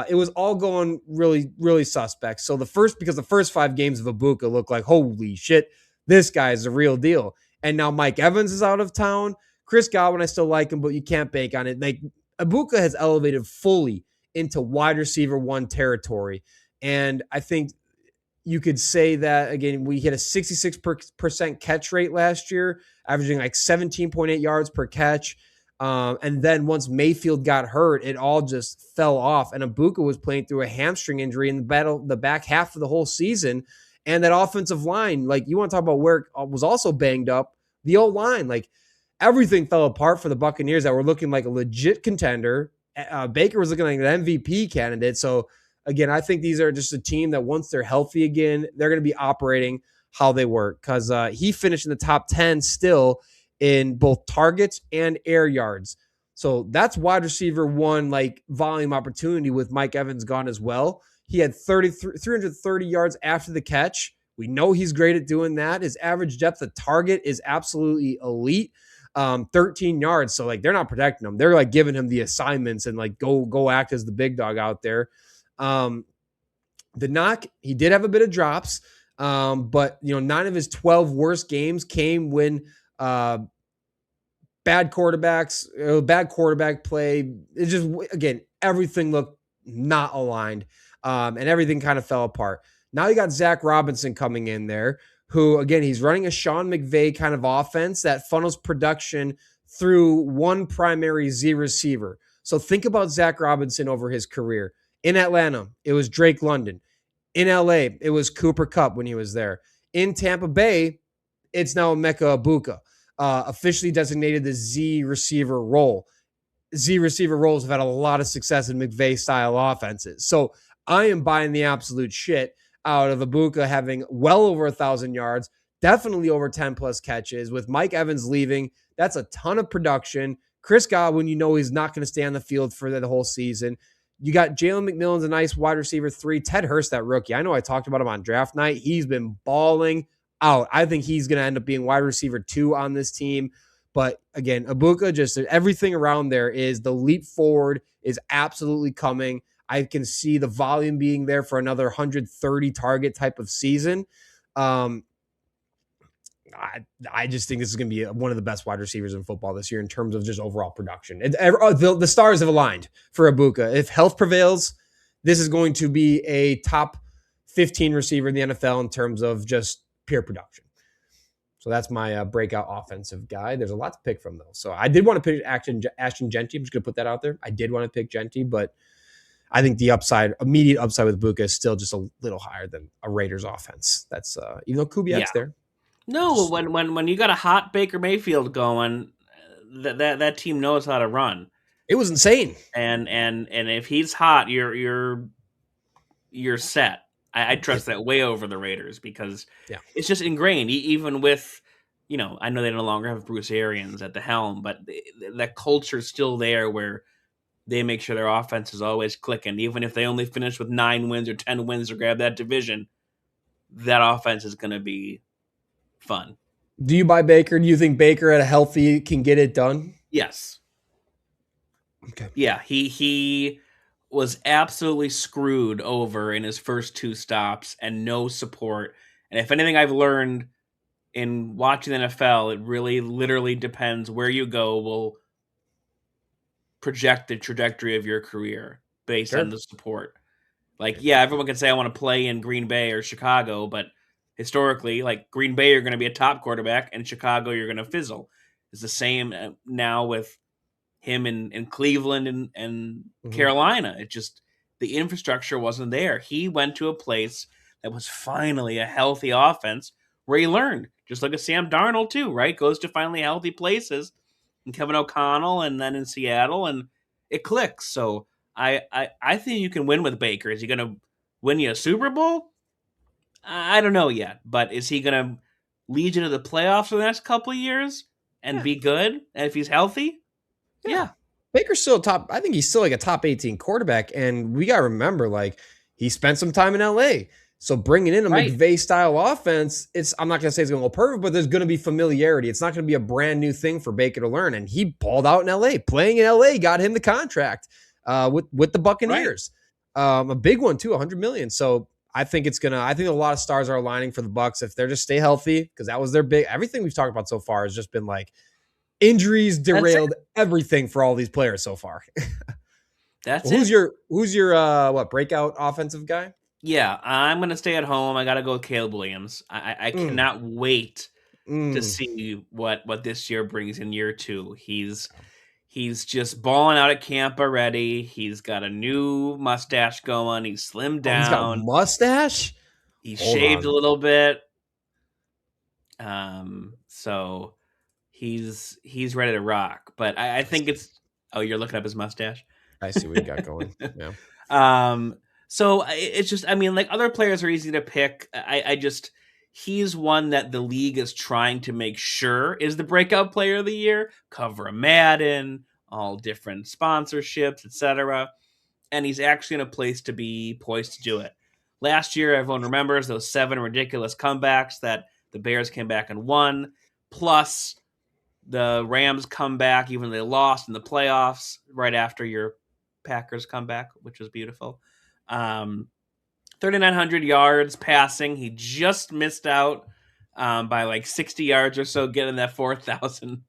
A: it was all going really, really suspect. So the first 5 games of Egbuka looked like, holy shit, this guy is the real deal. And now Mike Evans is out of town. Chris Godwin, I still like him, but you can't bank on it. Like, Egbuka has elevated fully into wide receiver 1 territory. And I think you could say that, again, we hit a 66% catch rate last year, averaging like 17.8 yards per catch. And then once Mayfield got hurt, it all just fell off. And Egbuka was playing through a hamstring injury in the back half of the whole season. And that offensive line, like, you want to talk about where it was also banged up, the O-line, like, everything fell apart for the Buccaneers that were looking like a legit contender. Baker was looking like an MVP candidate. So, again, I think these are just a team that once they're healthy again, they're going to be operating how they work, because he finished in the top 10 still in both targets and air yards. So that's wide receiver 1, like, volume opportunity with Mike Evans gone as well. He had 330 yards after the catch. We know he's great at doing that. His average depth of target is absolutely elite. 13 yards. So, like, they're not protecting him. They're like giving him the assignments and like, go act as the big dog out there. The knock, he did have a bit of drops. But 9 of his 12 worst games came when, bad quarterback play. It's just, again, everything looked not aligned. And everything kind of fell apart. Now you got Zach Robinson coming in there, who, again, he's running a Sean McVay kind of offense that funnels production through one primary Z receiver. So think about Zach Robinson over his career. In Atlanta, it was Drake London. In LA, it was Cooper Kupp when he was there. In Tampa Bay, it's now Emeka Egbuka, officially designated the Z receiver role. Z receiver roles have had a lot of success in McVay-style offenses. So I am buying the absolute shit out of Egbuka having well over 1,000 yards, definitely over 10 plus catches. With Mike Evans leaving, that's a ton of production. Chris Godwin, he's not going to stay on the field for the whole season. You got Jalen McMillan's a nice wide receiver 3. Ted Hurst, that rookie. I know I talked about him on draft night. He's been balling out. I think he's going to end up being wide receiver 2 on this team. But again, Egbuka, just everything around there is the leap forward is absolutely coming. I can see the volume being there for another 130 target type of season. I just think this is going to be one of the best wide receivers in football this year in terms of just overall production. The stars have aligned for Egbuka. If health prevails, this is going to be a top 15 receiver in the NFL in terms of just pure production. So that's my breakout offensive guy. There's a lot to pick from, though. So I did want to pick Ashton Genty. I'm just going to put that out there. I did want to pick Genty, but I think the immediate upside with Egbuka is still just a little higher than a Raiders offense. That's even though Kubiak's there.
B: No, when you got a hot Baker Mayfield going, that team knows how to run.
A: It was insane.
B: And if he's hot, you're set. I trust that way over the Raiders because it's just ingrained. Even with, I know they no longer have Bruce Arians at the helm, but that culture's still there where they make sure their offense is always clicking. Even if they only finish with 9 wins or 10 wins to grab that division, that offense is going to be fun.
A: Do you buy Baker? Do you think Baker at a healthy can get it done?
B: Yes.
A: Okay.
B: Yeah, he was absolutely screwed over in his first 2 stops and no support. And if anything I've learned in watching the NFL, it really literally depends where you go will project the trajectory of your career based on the support. Everyone can say I want to play in Green Bay or Chicago, but historically, Green Bay, you're going to be a top quarterback, and Chicago, you're going to fizzle. It's the same now with him in Cleveland and Carolina. It just, the infrastructure wasn't there. He went to a place that was finally a healthy offense where he learned. Just like a Sam Darnold too, right? Goes to finally healthy places, and Kevin O'Connell, and then in Seattle, and it clicks. So I think you can win with Baker. Is he going to win you a Super Bowl? I don't know yet, but is he going to lead you to the playoffs for the next couple of years and be good? And if he's healthy? Yeah.
A: Baker's still I think he's still a top 18 quarterback. And we got to remember, he spent some time in LA. So bringing in a McVay style offense, I'm not going to say it's going to go perfect, but there's going to be familiarity. It's not going to be a brand new thing for Baker to learn. And he balled out in LA. Playing in LA got him the contract with the Buccaneers. A big one too, $100 million. So I think I think a lot of stars are aligning for the Bucs if they're just stay healthy, because that was their everything we've talked about so far has just been injuries derailed everything for all these players so far.
B: That's
A: Who's your breakout offensive guy?
B: Yeah, I'm going to stay at home. I got to go with Caleb Williams. I cannot wait to see what this year brings in year 2. He's just balling out at camp already. He's got a new mustache going. He's slimmed down.
A: He's got a mustache?
B: He's shaved a little bit. So he's ready to rock. But I think it's... Oh, you're looking up his mustache?
A: I see what you got going. Yeah.
B: So it's just, other players are easy to pick. He's one that the league is trying to make sure is the breakout player of the year, cover a Madden, all different sponsorships, etc. And he's actually in a place to be poised to do it. Last year, everyone remembers those 7 ridiculous comebacks that the Bears came back and won, plus the Rams comeback, even though they lost in the playoffs right after your Packers comeback, which was beautiful. 3,900 yards passing. He just missed out by 60 yards or so, getting that 4,000.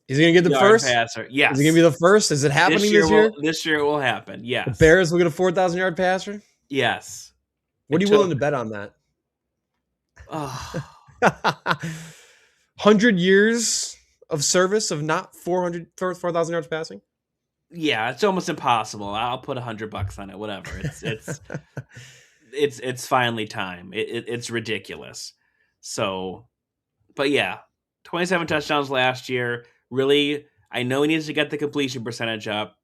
A: Is he going to get the first?
B: Passer. Yes.
A: Is he going to be the first? Is it happening this year?
B: This year it will happen, yes.
A: The Bears will get a 4,000 yard passer?
B: Yes.
A: What are you willing to bet on that? 100 years of service of not 4,000 yards passing?
B: Yeah, it's almost impossible. I'll put $100 on it. Whatever. It's finally time. It's ridiculous. So, but yeah, 27 touchdowns last year. Really, I know he needs to get the completion percentage up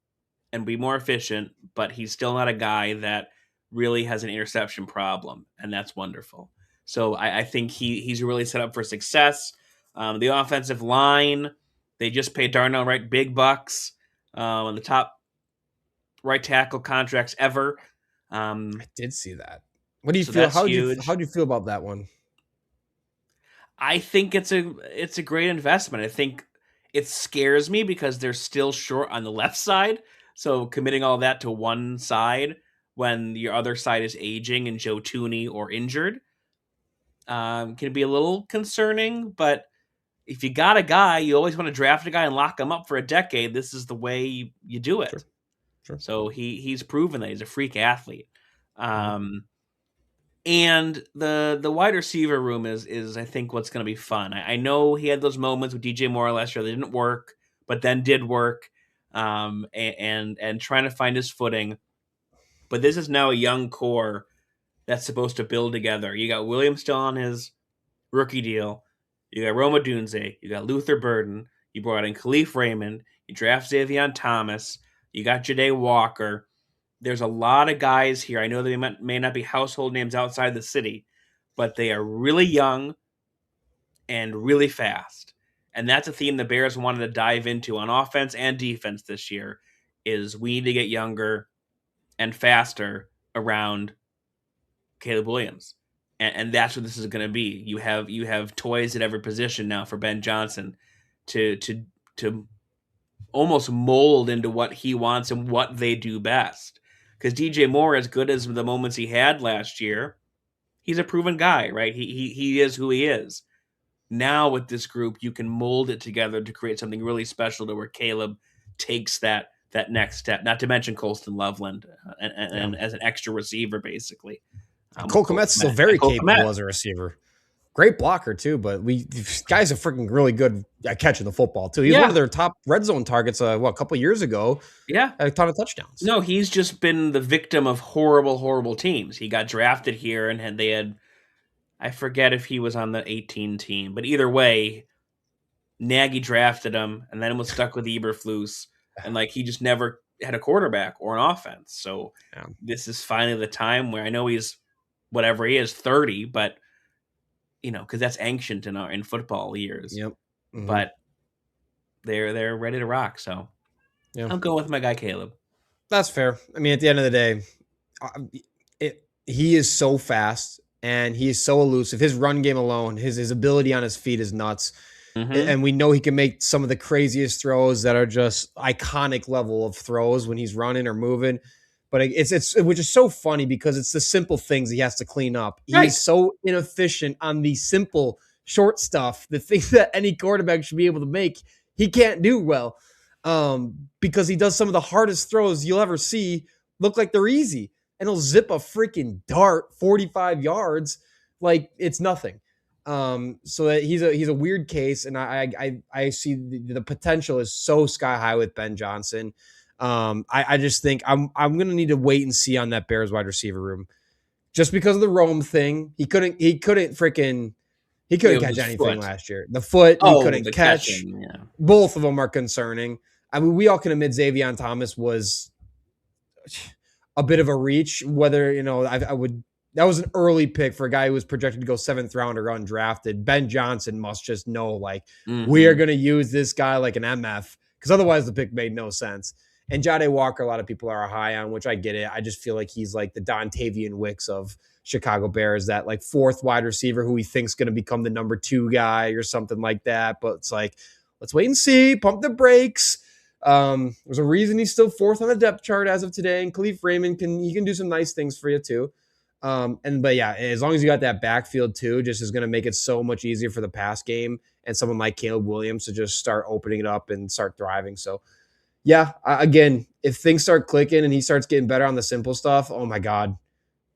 B: and be more efficient, but he's still not a guy that really has an interception problem, and that's wonderful. So I think he's really set up for success. The offensive line, They just paid Darnell Wright big bucks on the top right tackle contracts ever.
A: I did see that. What do you
B: So
A: feel?
B: that's huge.
A: How do you feel about that one?
B: I think it's a great investment. I think it scares me because they're still short on the left side. So committing all that to one side when your other side is aging and Joe Tooney or injured can be a little concerning. But if you got a guy, you always want to draft a guy and lock him up for a decade. This is the way you do it.
A: Sure.
B: So he's proven that he's a freak athlete.
A: Mm-hmm.
B: And the wide receiver room is I think what's going to be fun. I know he had those moments with DJ Moore last year that didn't work, but then did work, and trying to find his footing. But this is now a young core that's supposed to build together. You got Williams still on his rookie deal. You got Roma Dunze. You got Luther Burden. You brought in Khalif Raymond. You draft Xavier Thomas. You got Jade Walker. There's a lot of guys here. I know they may not be household names outside the city, but they are really young and really fast. And that's a theme the Bears wanted to dive into on offense and defense this year is we need to get younger and faster around Caleb Williams. And that's what this is going to be. You have toys at every position now for Ben Johnson to almost mold into what he wants and what they do best. Because DJ Moore, as good as the moments he had last year, he's a proven guy, right? He is who he is. Now with this group, you can mold it together to create something really special to where Caleb takes that next step. Not to mention Colston Loveland and as an extra receiver, basically.
A: Cole Kmet's still very capable as a receiver. Great blocker too, but guys are freaking really good at catching the football too. He's one of their top red zone targets. A couple years ago?
B: Yeah,
A: had a ton of touchdowns.
B: No, he's just been the victim of horrible teams. He got drafted here, and they had, I forget if he was on the 18 team, but either way, Nagy drafted him, and then was stuck with Eberflus, and he just never had a quarterback or an offense. So This is finally the time where I know he's whatever he is, 30, but. Because that's ancient in football years.
A: Yep. Mm-hmm.
B: But they're ready to rock. So I'll go with my guy Caleb.
A: That's fair. I mean, at the end of the day, he is so fast and he is so elusive. His run game alone, his ability on his feet is nuts. Mm-hmm. And we know he can make some of the craziest throws that are just iconic level of throws when he's running or moving. But it's which is so funny because it's the simple things he has to clean up. He's so inefficient on the simple short stuff, the things that any quarterback should be able to make. He can't do well because he does some of the hardest throws you'll ever see look like they're easy. And he'll zip a freaking dart 45 yards like it's nothing. So that he's a weird case, and I see the potential is so sky high with Ben Johnson. I just think I'm gonna need to wait and see on that Bears wide receiver room, just because of the Rome thing. He couldn't catch anything last year. The foot he couldn't catch. Both of them are concerning. I mean, we all can admit Xavier Thomas was a bit of a reach. Whether I would. That was an early pick for a guy who was projected to go 7th round or undrafted. Ben Johnson must just know we are gonna use this guy like an MF because otherwise the pick made no sense. And Jahmyr Walker, a lot of people are high on, which I get it. I just feel like he's like the Dontavian Wicks of Chicago Bears, that 4th wide receiver who he thinks going to become the number 2 guy or something like that. But it's let's wait and see. Pump the brakes. There's a reason he's still 4th on the depth chart as of today. And Khalif Raymond can do some nice things for you too. But yeah, as long as you got that backfield too, just is going to make it so much easier for the pass game and someone like Caleb Williams to just start opening it up and start thriving. So. Yeah, again, if things start clicking and he starts getting better on the simple stuff, oh my God,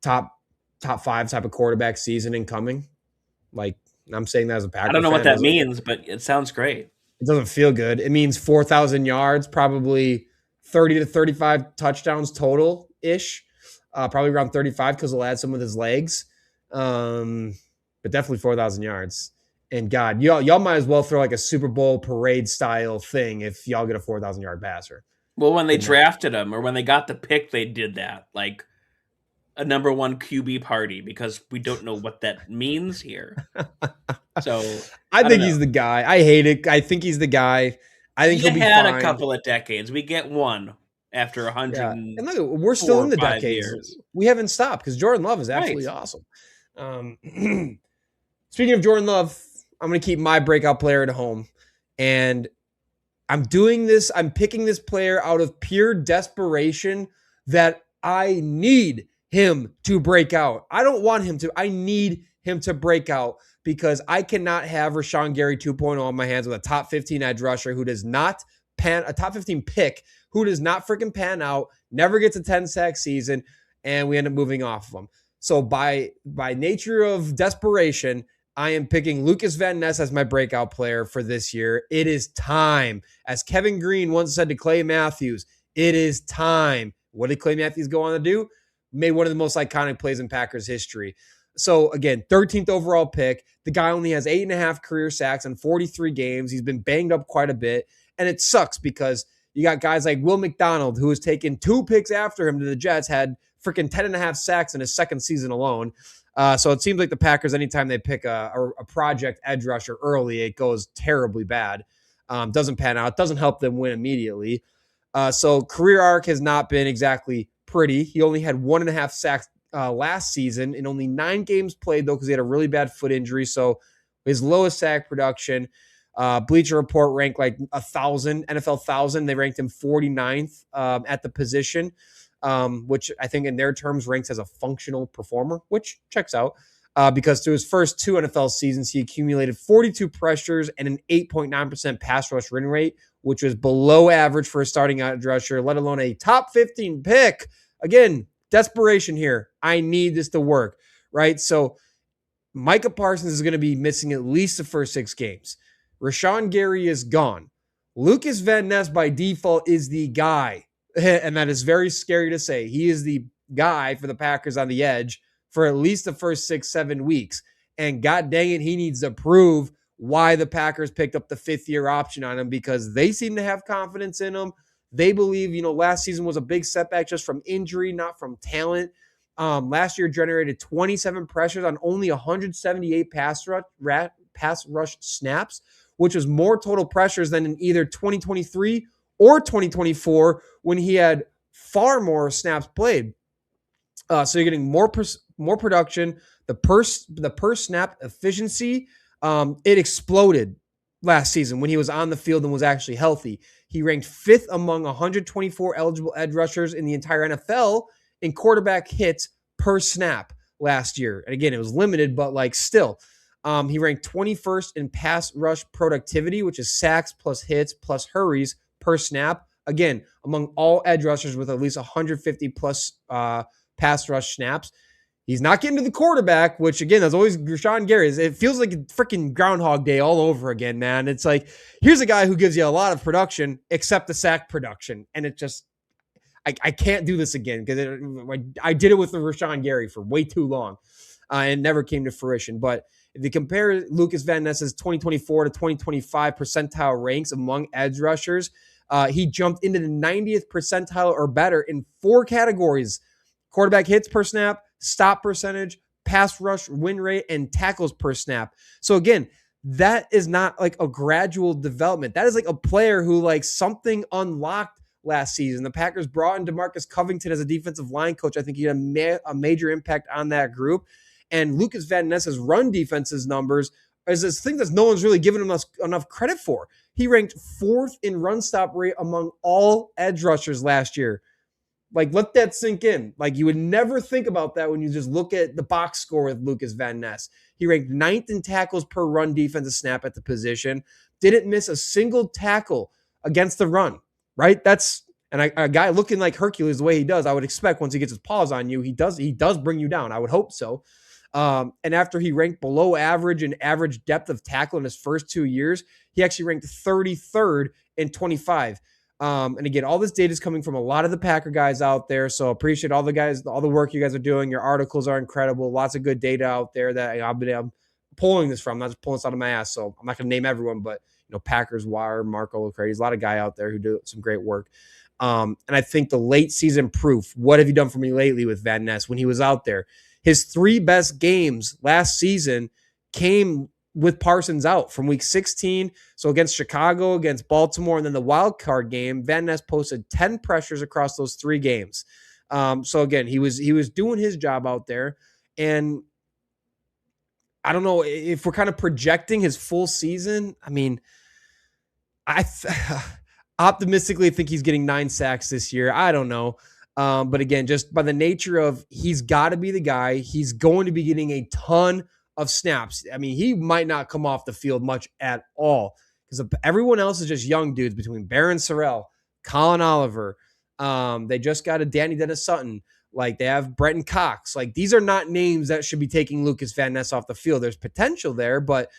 A: top 5 type of quarterback season incoming. I'm saying that as a Packer fan.
B: I don't know what that means, but it sounds great.
A: It doesn't feel good. It means 4,000 yards, probably 30 to 35 touchdowns total-ish. Probably around 35 because he'll add some with his legs. But definitely 4,000 yards. And God, y'all might as well throw a Super Bowl parade style thing if y'all get a 4,000 yard passer.
B: Well, when they drafted him or when they got the pick, they did that a number 1 QB party because we don't know what that means here. So
A: I think he's the guy. I hate it. I think he's the guy. I think
B: You
A: he'll be
B: had
A: fine.
B: a couple of decades. We get one after 100.
A: Yeah, and look, we're still in the decades.
B: Years.
A: We haven't stopped because Jordan Love is absolutely awesome. Speaking of Jordan Love, I'm going to keep my breakout player at home, and I'm doing this. I'm picking this player out of pure desperation that I need him to break out. I don't want him to. I need him to break out because I cannot have Rashawn Gary 2.0 on my hands with a top 15 edge rusher who does not a top 15 pick who does not freaking pan out, never gets a 10 sack season, and we end up moving off of him. So by nature of desperation, I am picking Lukas Van Ness as my breakout player for this year. It is time. As Kevin Green once said to Clay Matthews, it is time. What did Clay Matthews go on to do? Made one of the most iconic plays in Packers history. So again, 13th overall pick. The guy only has 8.5 career sacks in 43 games. He's been banged up quite a bit. And it sucks because you got guys like Will McDonald, who has taken 2 picks after him to the Jets, had freaking 10.5 sacks in his second season alone. So it seems like the Packers, anytime they pick a project edge rusher early, it goes terribly bad. Doesn't pan out. Doesn't help them win immediately. So career arc has not been exactly pretty. He only had 1.5 sacks last season in only 9 games played, though, because he had a really bad foot injury. So his lowest sack production. Bleacher Report ranked like 1,000, NFL 1,000. They ranked him 49th at the position, which I think in their terms ranks as a functional performer, which checks out because through his first 2 NFL seasons, he accumulated 42 pressures and an 8.9% pass rush win rate, which was below average for a starting edge rusher, let alone a top 15 pick. Again, desperation here. I need this to work, right? So Micah Parsons is going to be missing at least the first 6 games. Rashawn Gary is gone. Lukas Van Ness by default is the guy, and that is very scary to say. He is the guy for the Packers on the edge for at least the first 6-7 weeks. And god dang it, he needs to prove why the Packers picked up the 5th-year option on him because they seem to have confidence in him. They believe, last season was a big setback just from injury, not from talent. Last year generated 27 pressures on only 178 pass rush snaps, which was more total pressures than in either 2023 or 2024 when he had far more snaps played. So you're getting more production. The per snap efficiency, it exploded last season when he was on the field and was actually healthy. He ranked 5th among 124 eligible edge rushers in the entire NFL in quarterback hits per snap last year. And again, it was limited, but still. He ranked 21st in pass rush productivity, which is sacks plus hits plus hurries per snap. Again, among all edge rushers with at least 150 plus pass rush snaps. He's not getting to the quarterback, which again, that's always Rashawn Gary. It feels like a freaking Groundhog Day all over again, man. It's like, here's a guy who gives you a lot of production, except the sack production. And it just, I can't do this again because I did it with the Rashawn Gary for way too long and never came to fruition. But if you compare Lukas Van Ness's 2024 to 2025 percentile ranks among edge rushers, he jumped into the 90th percentile or better in 4 categories: quarterback hits per snap, stop percentage, pass rush win rate, and tackles per snap. So again, that is not like a gradual development. That is like a player who something unlocked last season. The Packers brought in DeMarcus Covington as a defensive line coach. I think he had a major impact on that group. And Lukas Van Ness's run defenses numbers is this thing that no one's really given him enough credit for. He ranked 4th in run stop rate among all edge rushers last year. Let that sink in. You would never think about that when you just look at the box score with Lukas Van Ness. He ranked 9th in tackles per run defensive snap at the position. Didn't miss a single tackle against the run, right? And a guy looking like Hercules the way he does, I would expect once he gets his paws on you, he does bring you down. I would hope so. And after he ranked below average in average depth of tackle in his first 2 years, he actually ranked 33rd in 25. And again, all this data is coming from a lot of the Packer guys out there. So appreciate all the work you guys are doing. Your articles are incredible. Lots of good data out there that I'm pulling this from. I'm not just pulling this out of my ass. So I'm not going to name everyone, but Packers Wire, Marco O'Crady, there's a lot of guy out there who do some great work. And I think the late season proof, what have you done for me lately with Van Ness when he was out there? His 3 best games last season came with Parsons out from week 16. So against Chicago, against Baltimore, and then the wild card game, Van Ness posted 10 pressures across those 3 games. So again, he was doing his job out there. And I don't know if we're kind of projecting his full season. I mean, I optimistically think he's getting 9 sacks this year. I don't know. But again, just by the nature of he's got to be the guy, he's going to be getting a ton of snaps. I mean, he might not come off the field much at all because everyone else is just young dudes between Baron Sorrell, Colin Oliver. They just got a Danny Dennis Sutton. Like they have Brenton Cox. Like these are not names that should be taking Lukas Van Ness off the field. There's potential there, but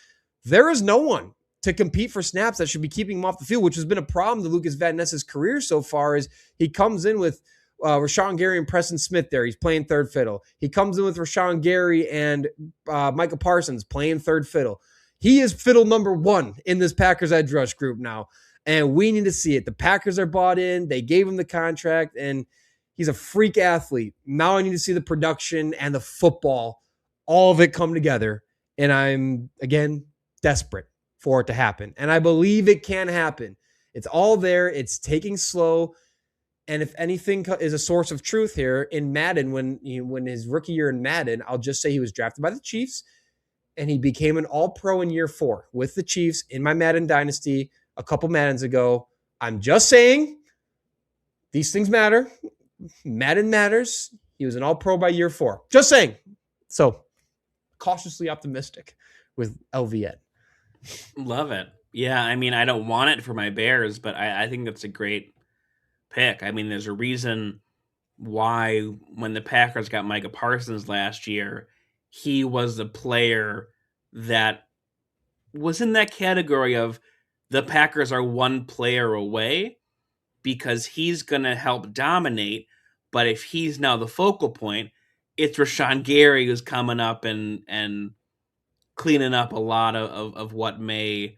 A: there is no one to compete for snaps that should be keeping him off the field, which has been a problem to Lukas Van Ness's career so far. Is he comes in with Rashawn Gary and Preston Smith there. He's playing third fiddle. He comes in with Rashawn Gary and Micah Parsons playing third fiddle. He is fiddle number 1 in this Packers edge rush group now, and we need to see it. The Packers are bought in. They gave him the contract, and he's a freak athlete. Now I need to see the production and the football, all of it come together, and I'm, again, desperate for it to happen. And I believe it can happen. It's all there. It's taking slow. And if anything is a source of truth here in Madden, when his rookie year in Madden, I'll just say he was drafted by the Chiefs and he became an all-pro in year 4 with the Chiefs in my Madden dynasty a couple Maddens ago. I'm just saying these things matter. Madden matters. He was an all-pro by year 4. Just saying. So cautiously optimistic with LVN.
B: Love it. Yeah, I mean, I don't want it for my Bears, but I think that's a great pick. I mean, there's a reason why when the Packers got Micah Parsons last year, he was the player that was in that category of the Packers are one player away because he's going to help dominate. But if he's now the focal point, it's Rashawn Gary who's coming up and cleaning up a lot of what may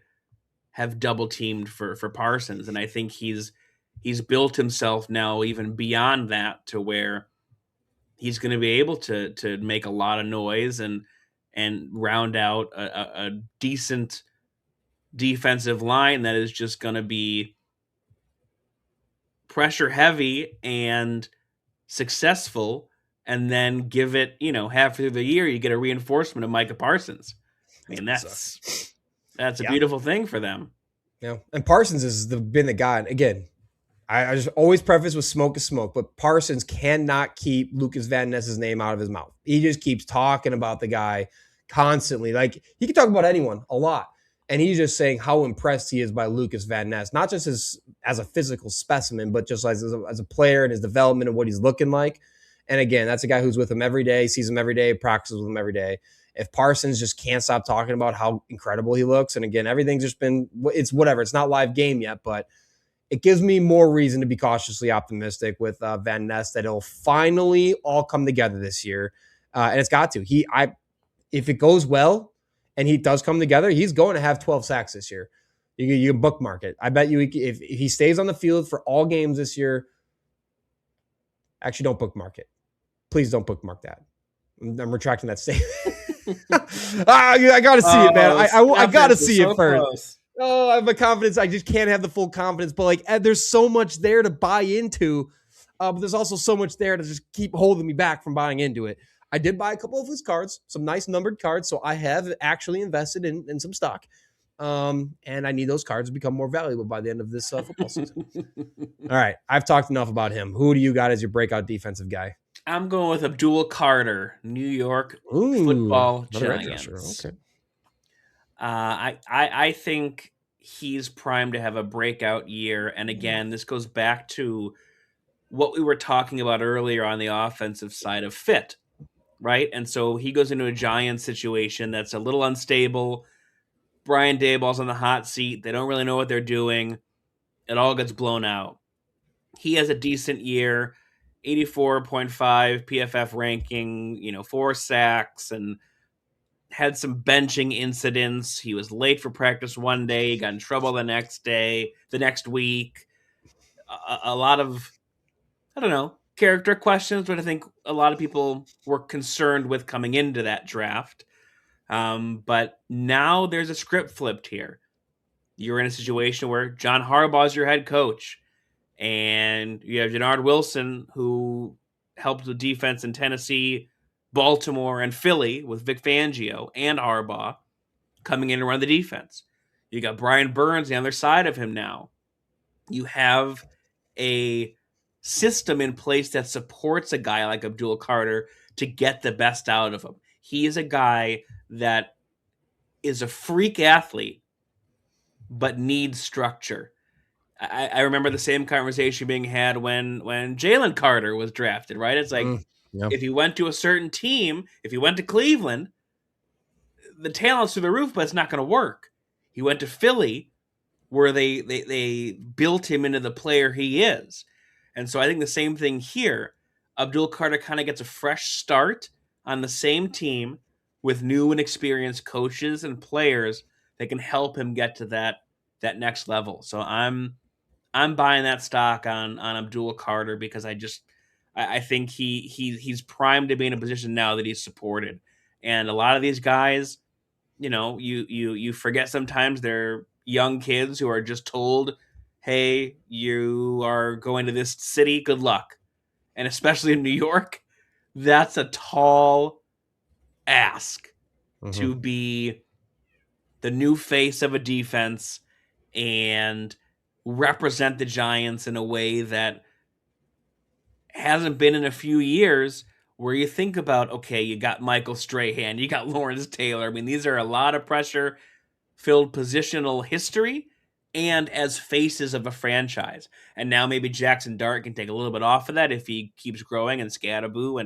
B: have double teamed for Parsons. And I think he's built himself now even beyond that to where he's going to be able to make a lot of noise and round out a decent defensive line that is just going to be pressure heavy and successful. And then give it, halfway through the year, you get a reinforcement of Micah Parsons. I mean, that's a beautiful thing for them.
A: Yeah, and Parsons has been the guy. Again, I just always preface with smoke is smoke, but Parsons cannot keep Lukas Van Ness's name out of his mouth. He just keeps talking about the guy constantly. Like he can talk about anyone a lot, and he's just saying how impressed he is by Lukas Van Ness, not just as a physical specimen, but just as a player and his development and what he's looking like. And again, that's a guy who's with him every day, sees him every day, practices with him every day. If Parsons just can't stop talking about how incredible he looks, and again, everything's just been, it's whatever. It's not live game yet, but it gives me more reason to be cautiously optimistic with Van Ness that it'll finally all come together this year. And it's got to. If it goes well and he does come together, he's going to have 12 sacks this year. You can bookmark it. I bet you if he stays on the field for all games this year, actually don't bookmark it. Please don't bookmark that. I'm retracting that statement. I got to see it, man. I got to see it first. Close. Oh, I have a confidence. I just can't have the full confidence. But like, there's so much there to buy into. But there's also so much there to just keep holding me back from buying into it. I did buy a couple of his cards, some nice numbered cards. So I have actually invested in some stock. And I need those cards to become more valuable by the end of this football season. All right. I've talked enough about him. Who do you got as your breakout defensive guy?
B: I'm going with Abdul Carter, New York Football Giants.
A: Okay.
B: I think he's primed to have a breakout year. And again, this goes back to what we were talking about earlier on the offensive side of fit, right? And so he goes into a Giants situation that's a little unstable. Brian Daboll's on the hot seat. They don't really know what they're doing. It all gets blown out. He has a decent year, 84.5 PFF ranking, 4 sacks, and had some benching incidents. He was late for practice one day, got in trouble the next week. A lot of, character questions, but I think a lot of people were concerned with coming into that draft. But now there's a script flipped here. You're in a situation where John Harbaugh is your head coach, and you have Jannard Wilson, who helped with defense in Tennessee, Baltimore, and Philly with Vic Fangio and Harbaugh coming in to run the defense. You got Brian Burns on the other side of him now. You have a system in place that supports a guy like Abdul Carter to get the best out of him. He is a guy that is a freak athlete, but needs structure. I remember the same conversation being had when Jalen Carter was drafted, right? It's like, if he went to a certain team, if he went to Cleveland, the talent's through the roof, but it's not going to work. He went to Philly, where they built him into the player he is. And so I think the same thing here. Abdul Carter kind of gets a fresh start on the same team with new and experienced coaches and players that can help him get to that next level. So I'm buying that stock on Abdul Carter because I think he's primed to be in a position now that he's supported. And a lot of these guys, you forget sometimes they're young kids who are just told, hey, you are going to this city, good luck. And especially in New York, that's a tall ask to be the new face of a defense and represent the Giants in a way that hasn't been in a few years, where you think about, okay, you got Michael Strahan, you got Lawrence Taylor. I mean, these are a lot of pressure-filled positional history and as faces of a franchise. And now maybe Jackson Dart can take a little bit off of that if he keeps growing and Scadaboo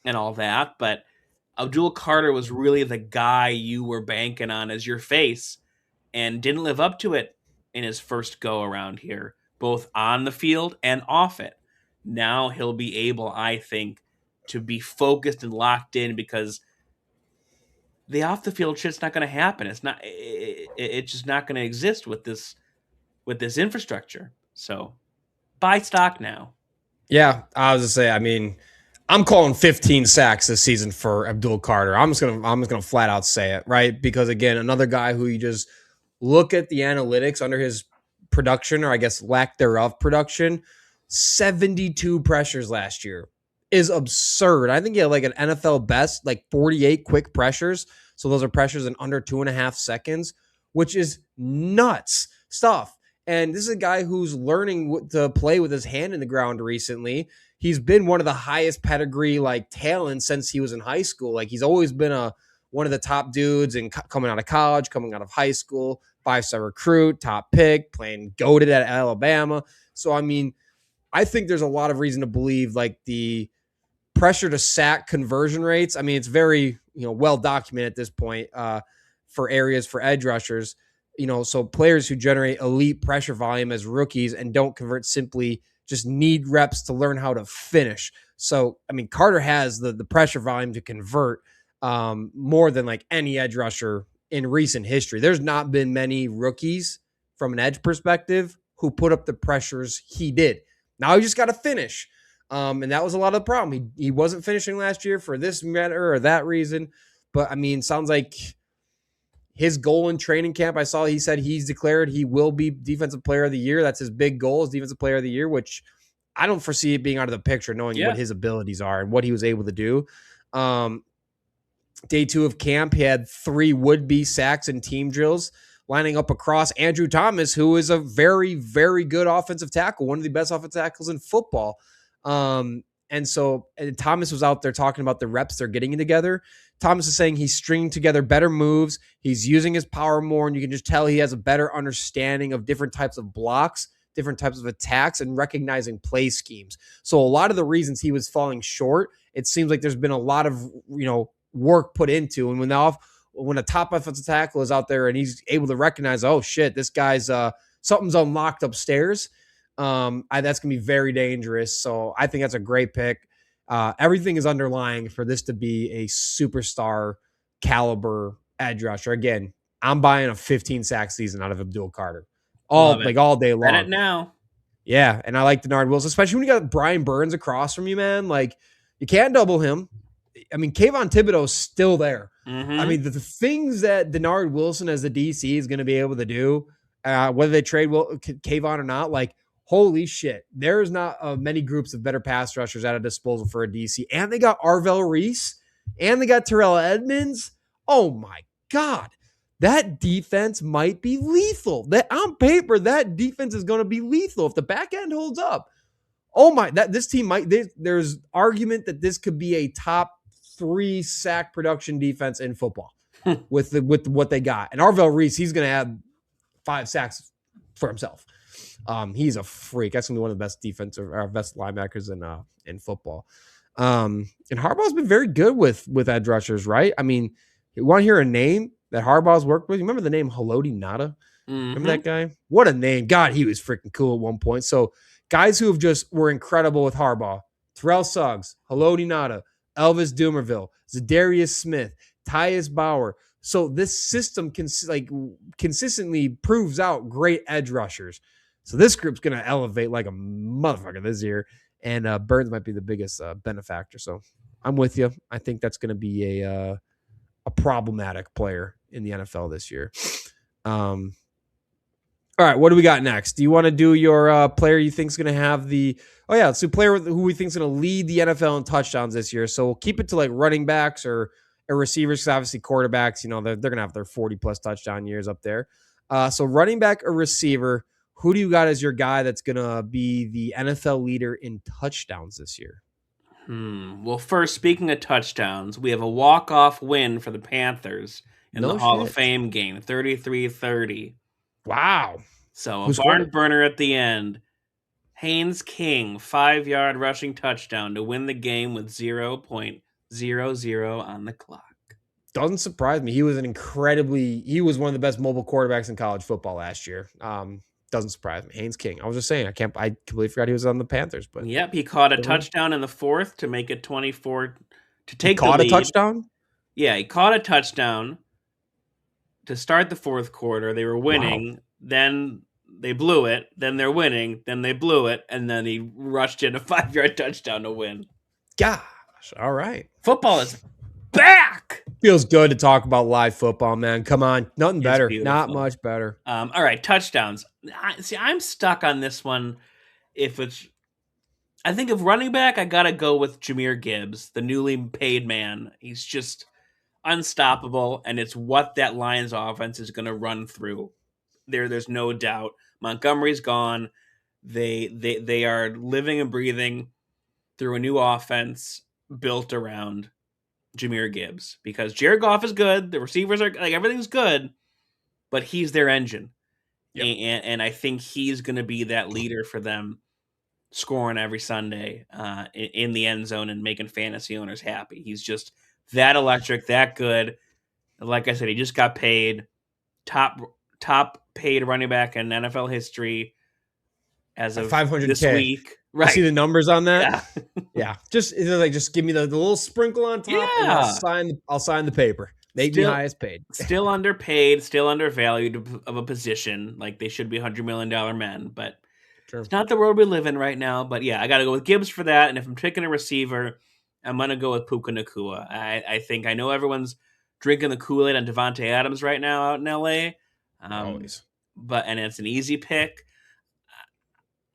B: and all that. But Abdul Carter was really the guy you were banking on as your face and didn't live up to it in his first go around here, both on the field and off it. Now he'll be able, I think, to be focused and locked in because the off the field shit's not going to happen. It's just not going to exist with this infrastructure. So buy stock now.
A: Yeah, I was to say, I mean, I'm calling 15 sacks this season for Abdul Carter. I'm just gonna flat out say it, right? Because again, another guy who you just look at the analytics under his production, or I guess lack thereof production, 72 pressures last year is absurd. I think he had like an NFL best, like 48 quick pressures. So those are pressures in under 2.5 seconds, which is nuts stuff. And this is a guy who's learning to play with his hand in the ground recently. He's been one of the highest pedigree like talents since he was in high school. Like he's always been one of the top dudes and coming out of college, coming out of high school, 5-star recruit, top pick, playing goated at Alabama. So, I mean, I think there's a lot of reason to believe like the pressure to sack conversion rates. I mean, it's very, well documented at this point for areas for edge rushers, so players who generate elite pressure volume as rookies and don't convert simply just need reps to learn how to finish. So, I mean, Carter has the pressure volume to convert more than like any edge rusher in recent history. There's not been many rookies from an edge perspective who put up the pressures he did. Now he just got to finish. And that was a lot of the problem. He wasn't finishing last year for this matter or that reason. But I mean, sounds like his goal in training camp, he said he's declared he will be defensive player of the year. That's his big goal, is defensive player of the year, which I don't foresee it being out of the picture, knowing what his abilities are and what he was able to do. Day 2 of camp, he had 3 would-be sacks and team drills lining up across Andrew Thomas, who is a very, very good offensive tackle, one of the best offensive tackles in football. And Thomas was out there talking about the reps they're getting together. Thomas is saying he's stringing together better moves. He's using his power more, and you can just tell he has a better understanding of different types of blocks, different types of attacks, and recognizing play schemes. So a lot of the reasons he was falling short, it seems like there's been a lot of, work put into. And when a top offensive tackle is out there and he's able to recognize, oh shit, this guy's something's unlocked upstairs, that's gonna be very dangerous. So I think that's a great pick. Everything is underlying for this to be a superstar caliber edge rusher. Again, I'm buying a 15 sack season out of Abdul Carter all day long.
B: Bet it now.
A: Yeah, and I like Jannard Wilson, especially when you got Brian Burns across from you, man. Like, you can't double him. I mean, Kayvon Thibodeau's still there. I mean, the things that Denard Wilson as the DC is going to be able to do, whether they trade Kayvon or not, like, holy shit, there's not many groups of better pass rushers at a disposal for a DC. And they got Arvell Reese, and they got Terrell Edmonds. Oh my God. That defense might be lethal. That on paper, that defense is going to be lethal if the back end holds up. Oh my, this team might. There's argument that this could be a top 3 sack production defense in football with what they got. And Arvell Reese, he's going to have 5 sacks for himself. He's a freak. That's gonna be one of the best defensive or best linebackers in football. And Harbaugh's been very good with edge rushers, right? I mean, you want to hear a name that Harbaugh's worked with? You remember the name Haloti Nada? Remember that guy? What a name. God, he was freaking cool at one point. So guys who have just were incredible with Harbaugh: Terrell Suggs, Haloti Nada, Elvis Dumerville, Zadarius Smith, Tyus Bauer. So this system consistently proves out great edge rushers. So this group's going to elevate like a motherfucker this year. And Burns might be the biggest benefactor. So I'm with you. I think that's going to be a problematic player in the NFL this year. All right, what do we got next? Do you want to do your player you think is going to have the... Oh, yeah, let's do player who we think is going to lead the NFL in touchdowns this year. So we'll keep it to like running backs or receivers, because obviously quarterbacks, they're going to have their 40-plus touchdown years up there. So running back or receiver, who do you got as your guy that's going to be the NFL leader in touchdowns this year?
B: Well, first, speaking of touchdowns, we have a walk-off win for the Panthers in the Hall of Fame game, 33-30.
A: Wow.
B: So a barn burner at the end. Haynes King, 5-yard rushing touchdown to win the game with 0.00 on the clock.
A: Doesn't surprise me. He was one of the best mobile quarterbacks in college football last year. Doesn't surprise me. Haynes King. I was just saying, I completely forgot he was on the Panthers. But
B: yep, he caught a touchdown in the 4th to make it 24 to take the lead.
A: Caught a touchdown?
B: Yeah, he caught a touchdown to start the 4th quarter. They were winning. Wow. Then they blew it. Then they're winning. Then they blew it. And then he rushed in a 5-yard touchdown to win.
A: Gosh. All right.
B: Football is back.
A: Feels good to talk about live football, man. Come on. Nothing better. Not much better.
B: All right. Touchdowns. I'm stuck on this one. I think of running back, I got to go with Jahmyr Gibbs, the newly paid man. He's just unstoppable, and it's what that Lions offense is going to run through. There's no doubt. Montgomery's gone. They are living and breathing through a new offense built around Jahmyr Gibbs, because Jared Goff is good. The receivers are like, everything's good, but he's their engine. Yep. And I think he's going to be that leader for them, scoring every Sunday in the end zone and making fantasy owners happy. He's just that electric, that good. Like I said, he just got paid. Top paid running back in NFL history as of 500K this week.
A: Right. You see the numbers on that? Yeah. Just give me the little sprinkle on top, and I'll sign the paper. Make me highest paid.
B: Still underpaid, still undervalued of a position. Like, they should be $100 million men, but it's not the world we live in right now. But yeah, I got to go with Gibbs for that. And if I'm picking a receiver, I'm going to go with Puka Nacua. I know everyone's drinking the Kool-Aid on Devontae Adams right now out in LA.
A: Always.
B: And it's an easy pick.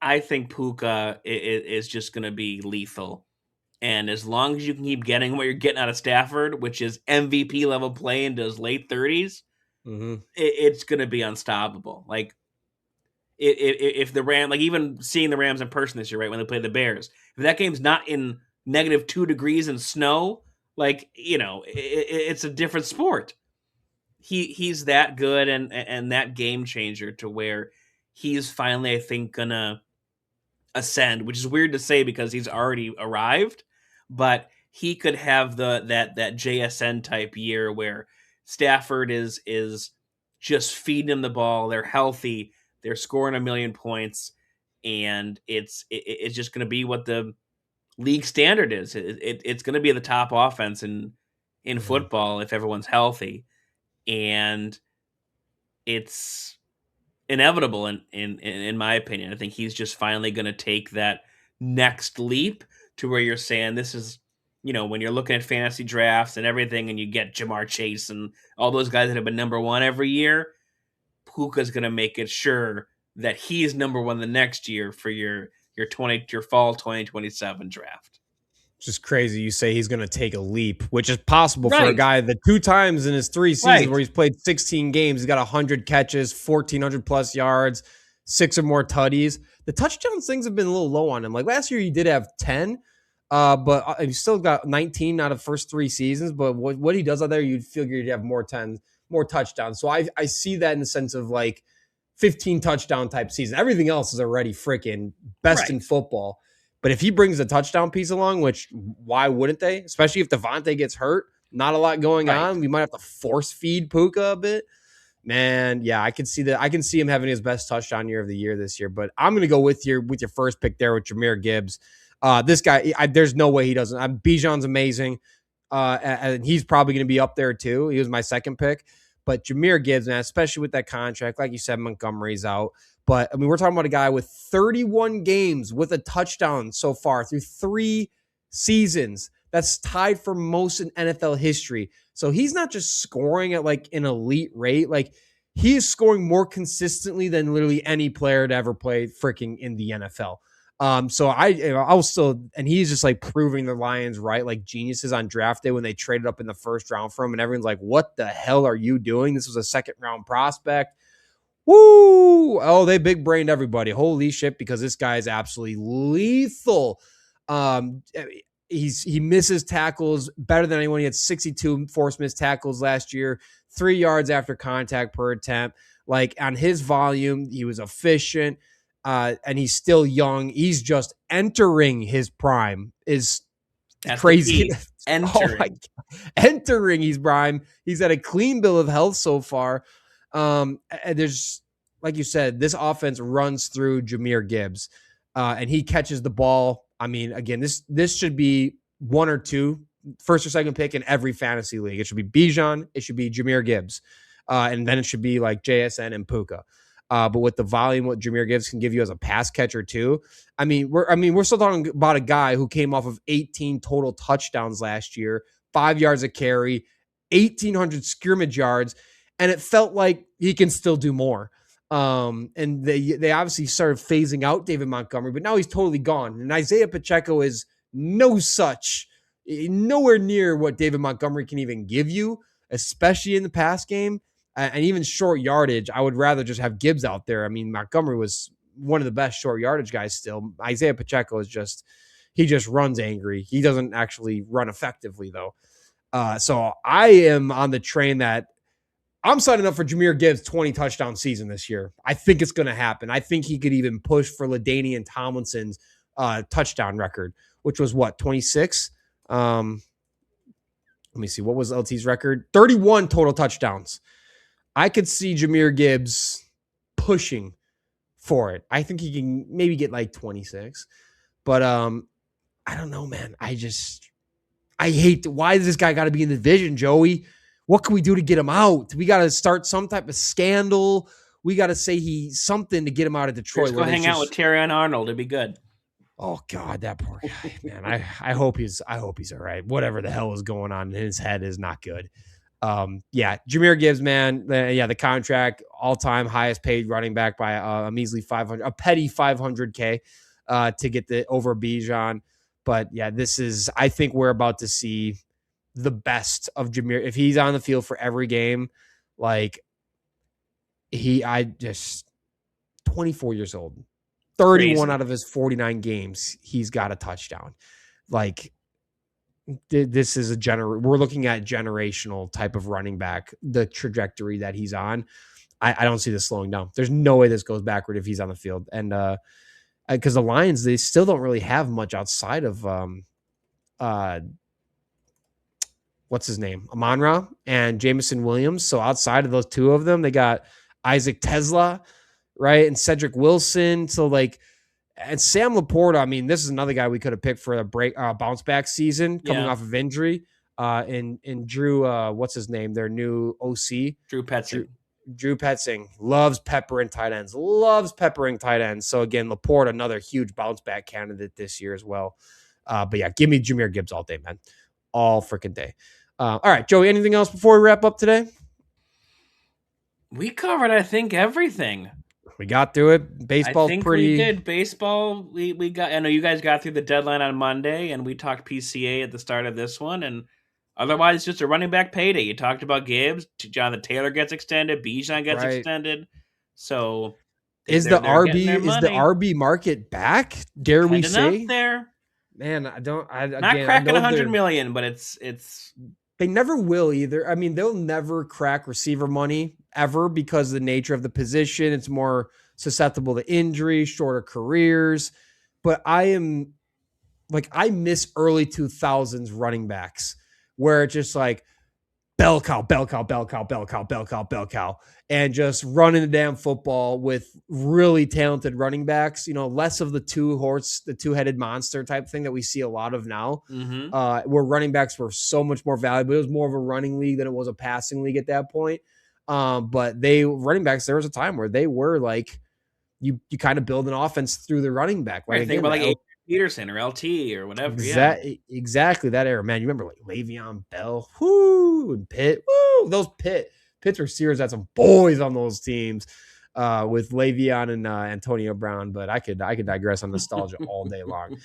B: I think Puka is just going to be lethal. And as long as you can keep getting what you're getting out of Stafford, which is MVP level play into his late 30s, it's going to be unstoppable. Like, if the Rams, like, even seeing the Rams in person this year, right, when they play the Bears, if that game's not in -2 degrees and snow, like, it's a different sport. He's that good and that game changer to where he's finally, I think, gonna ascend, which is weird to say because he's already arrived, but he could have that JSN type year where Stafford is just feeding him the ball. They're healthy. They're scoring 1 million points, and it's just going to be what the league standard is. It's going to be the top offense in football if everyone's healthy, and it's inevitable in my opinion. I think he's just finally going to take that next leap to where you're saying this is when you're looking at fantasy drafts and everything, and you get Ja'Marr Chase and all those guys that have been number one every year, Puka's going to make it sure that he's number one the next year for your fall 2027 draft.
A: Just crazy. You say he's going to take a leap, which is possible for a
B: Right.
A: guy that 2 times in his 3 seasons
B: Right.
A: where he's played 16 games, he's got 100 catches, 1,400 plus yards, 6 or more tutties. The touchdowns things have been a little low on him. Like last year, he did have 10, but he still got 19 out of the first 3 seasons. But what he does out there, you'd figure he'd have more touchdowns. So I see that in the sense of like 15 touchdown type season. Everything else is already freaking best in football. But if he brings a touchdown piece along, which why wouldn't they? Especially if Devontae gets hurt, not a lot going on. We might have to force feed Puka a bit. Man, yeah, I can see that. I can see him having his best touchdown year of the year this year. But I'm going to go with your first pick there with Jahmyr Gibbs. This guy, there's no way he doesn't. Bijan's amazing, and he's probably going to be up there too. He was my second pick. But Jahmyr Gibbs, man, especially with that contract, like you said, Montgomery's out. But, I mean, we're talking about a guy with 31 games with a touchdown so far through 3 seasons. That's tied for most in NFL history. So he's not just scoring at like an elite rate. Like he is scoring more consistently than literally any player to ever play freaking in the NFL. So I'll still, and he's just like proving the Lions right, like geniuses on draft day when they traded up in the first round for him, and everyone's like, "What the hell are you doing? This was a second round prospect." Woo! Oh, they big brained everybody. Holy shit! Because this guy is absolutely lethal. He misses tackles better than anyone. He had 62 forced missed tackles last year, 3 yards after contact per attempt. Like on his volume, he was efficient. And he's still young. He's just entering his prime. That's crazy.
B: Entering.
A: Entering his prime. He's had a clean bill of health so far. And there's, like you said, this offense runs through Jahmyr Gibbs, and he catches the ball. I mean, again, this should be 1 or 2, first or second pick in every fantasy league. It should be Bijan. It should be Jahmyr Gibbs, and then it should be like JSN and Puka. But with the volume, what Jahmyr Gibbs can give you as a pass catcher too. We're still talking about a guy who came off of 18 total touchdowns last year, 5 yards a carry, 1,800 scrimmage yards, and it felt like he can still do more. And they obviously started phasing out David Montgomery, but now he's totally gone. And Isaiah Pacheco is nowhere near what David Montgomery can even give you, especially in the pass game. And even short yardage, I would rather just have Gibbs out there. I mean, Montgomery was one of the best short yardage guys still. Isaiah Pacheco is he just runs angry. He doesn't actually run effectively, though. So I am on the train that I'm signing up for Jahmyr Gibbs' 20 touchdown season this year. I think it's going to happen. I think he could even push for LaDainian Tomlinson's touchdown record, which was what, 26? Let me see. What was LT's record? 31 total touchdowns. I could see Jahmyr Gibbs pushing for it. I think he can maybe get like 26. But I don't know, man. I hate why does this guy got to be in the division, Joey? What can we do to get him out? We got to start some type of scandal. We got to say he's something to get him out of Detroit.
B: Just go hang out with Terrion Arnold. It'd be good.
A: Oh God, that poor guy, man. I hope he's all right. Whatever the hell is going on in his head is not good. Jahmyr Gibbs, man. The contract, all-time highest paid running back by a measly 500, a petty 500K to get the over Bijan. But yeah, I think we're about to see the best of Jahmyr. If he's on the field for every game, like 24 years old, 31 Crazy. Out of his 49 games, he's got a touchdown. Like, this is we're looking at generational type of running back, the trajectory that he's on. I don't see this slowing down. There's no way this goes backward if he's on the field. And because the Lions, they still don't really have much outside of what's his name? Amon-Ra and Jameson Williams. So outside of those two of them, they got Isaac Tesla, right? And Cedric Wilson. So and Sam Laporta, I mean, this is another guy we could have picked for a bounce back season coming off of injury. And Drew, what's his name? Their new OC.
B: Drew Petzing.
A: Drew Petzing loves peppering tight ends. So again, Laporta, another huge bounce back candidate this year as well. But yeah, give me Jahmyr Gibbs all day, man. All freaking day. All right, Joey, anything else before we wrap up today?
B: We covered, I think, everything.
A: We got through it. Baseball's
B: I think
A: pretty.
B: we did. Baseball, we got. I know you guys got through the deadline on Monday, and we talked PCA at the start of this one, and otherwise just a running back payday. You talked about Gibbs. Jonathan Taylor gets extended. Bijan gets extended. So
A: is the RB market back? Dare we say?
B: There,
A: man, I don't.
B: Not cracking 100 million, but it's.
A: They never will either. I mean, they'll never crack receiver money ever because of the nature of the position. It's more susceptible to injury, shorter careers. But I miss early 2000s running backs where it's just like bell cow, and just running the damn football with really talented running backs, less of the two-headed monster type thing that we see a lot of now, where running backs were so much more valuable. It was more of a running league than it was a passing league at that point. But running backs, there was a time where they were like, you kind of build an offense through the running back.
B: Right, think about like Peterson or LT or whatever.
A: Exactly that era, man. You remember like Le'Veon Bell, and Pitt, those Pitt's receivers had some boys on those teams with Le'Veon and Antonio Brown. But I could digress on nostalgia all day long.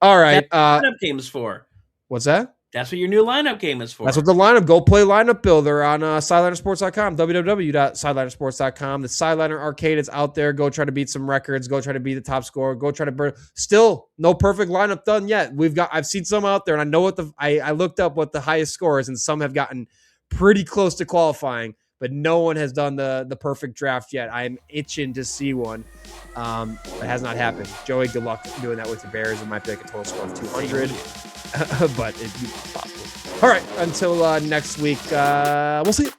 A: All right,
B: that's what lineup game is for.
A: What's that?
B: That's what your new lineup game is for.
A: That's what the lineup. Go play Lineup Builder on SidelinrSports.com, www.SidelinrSports.com. The Sidelinr arcade is out there. Go try to beat some records. Go try to be the top scorer. Go try to burn. Still, no perfect lineup done yet. I've seen some out there, and I know what I looked up what the highest score is, and some have gotten pretty close to qualifying, but no one has done the perfect draft yet. I'm itching to see one. It has not happened. Joey, good luck doing that with the Bears. It might be like a total score of 200. But it's possible. All right, until next week, we'll see you.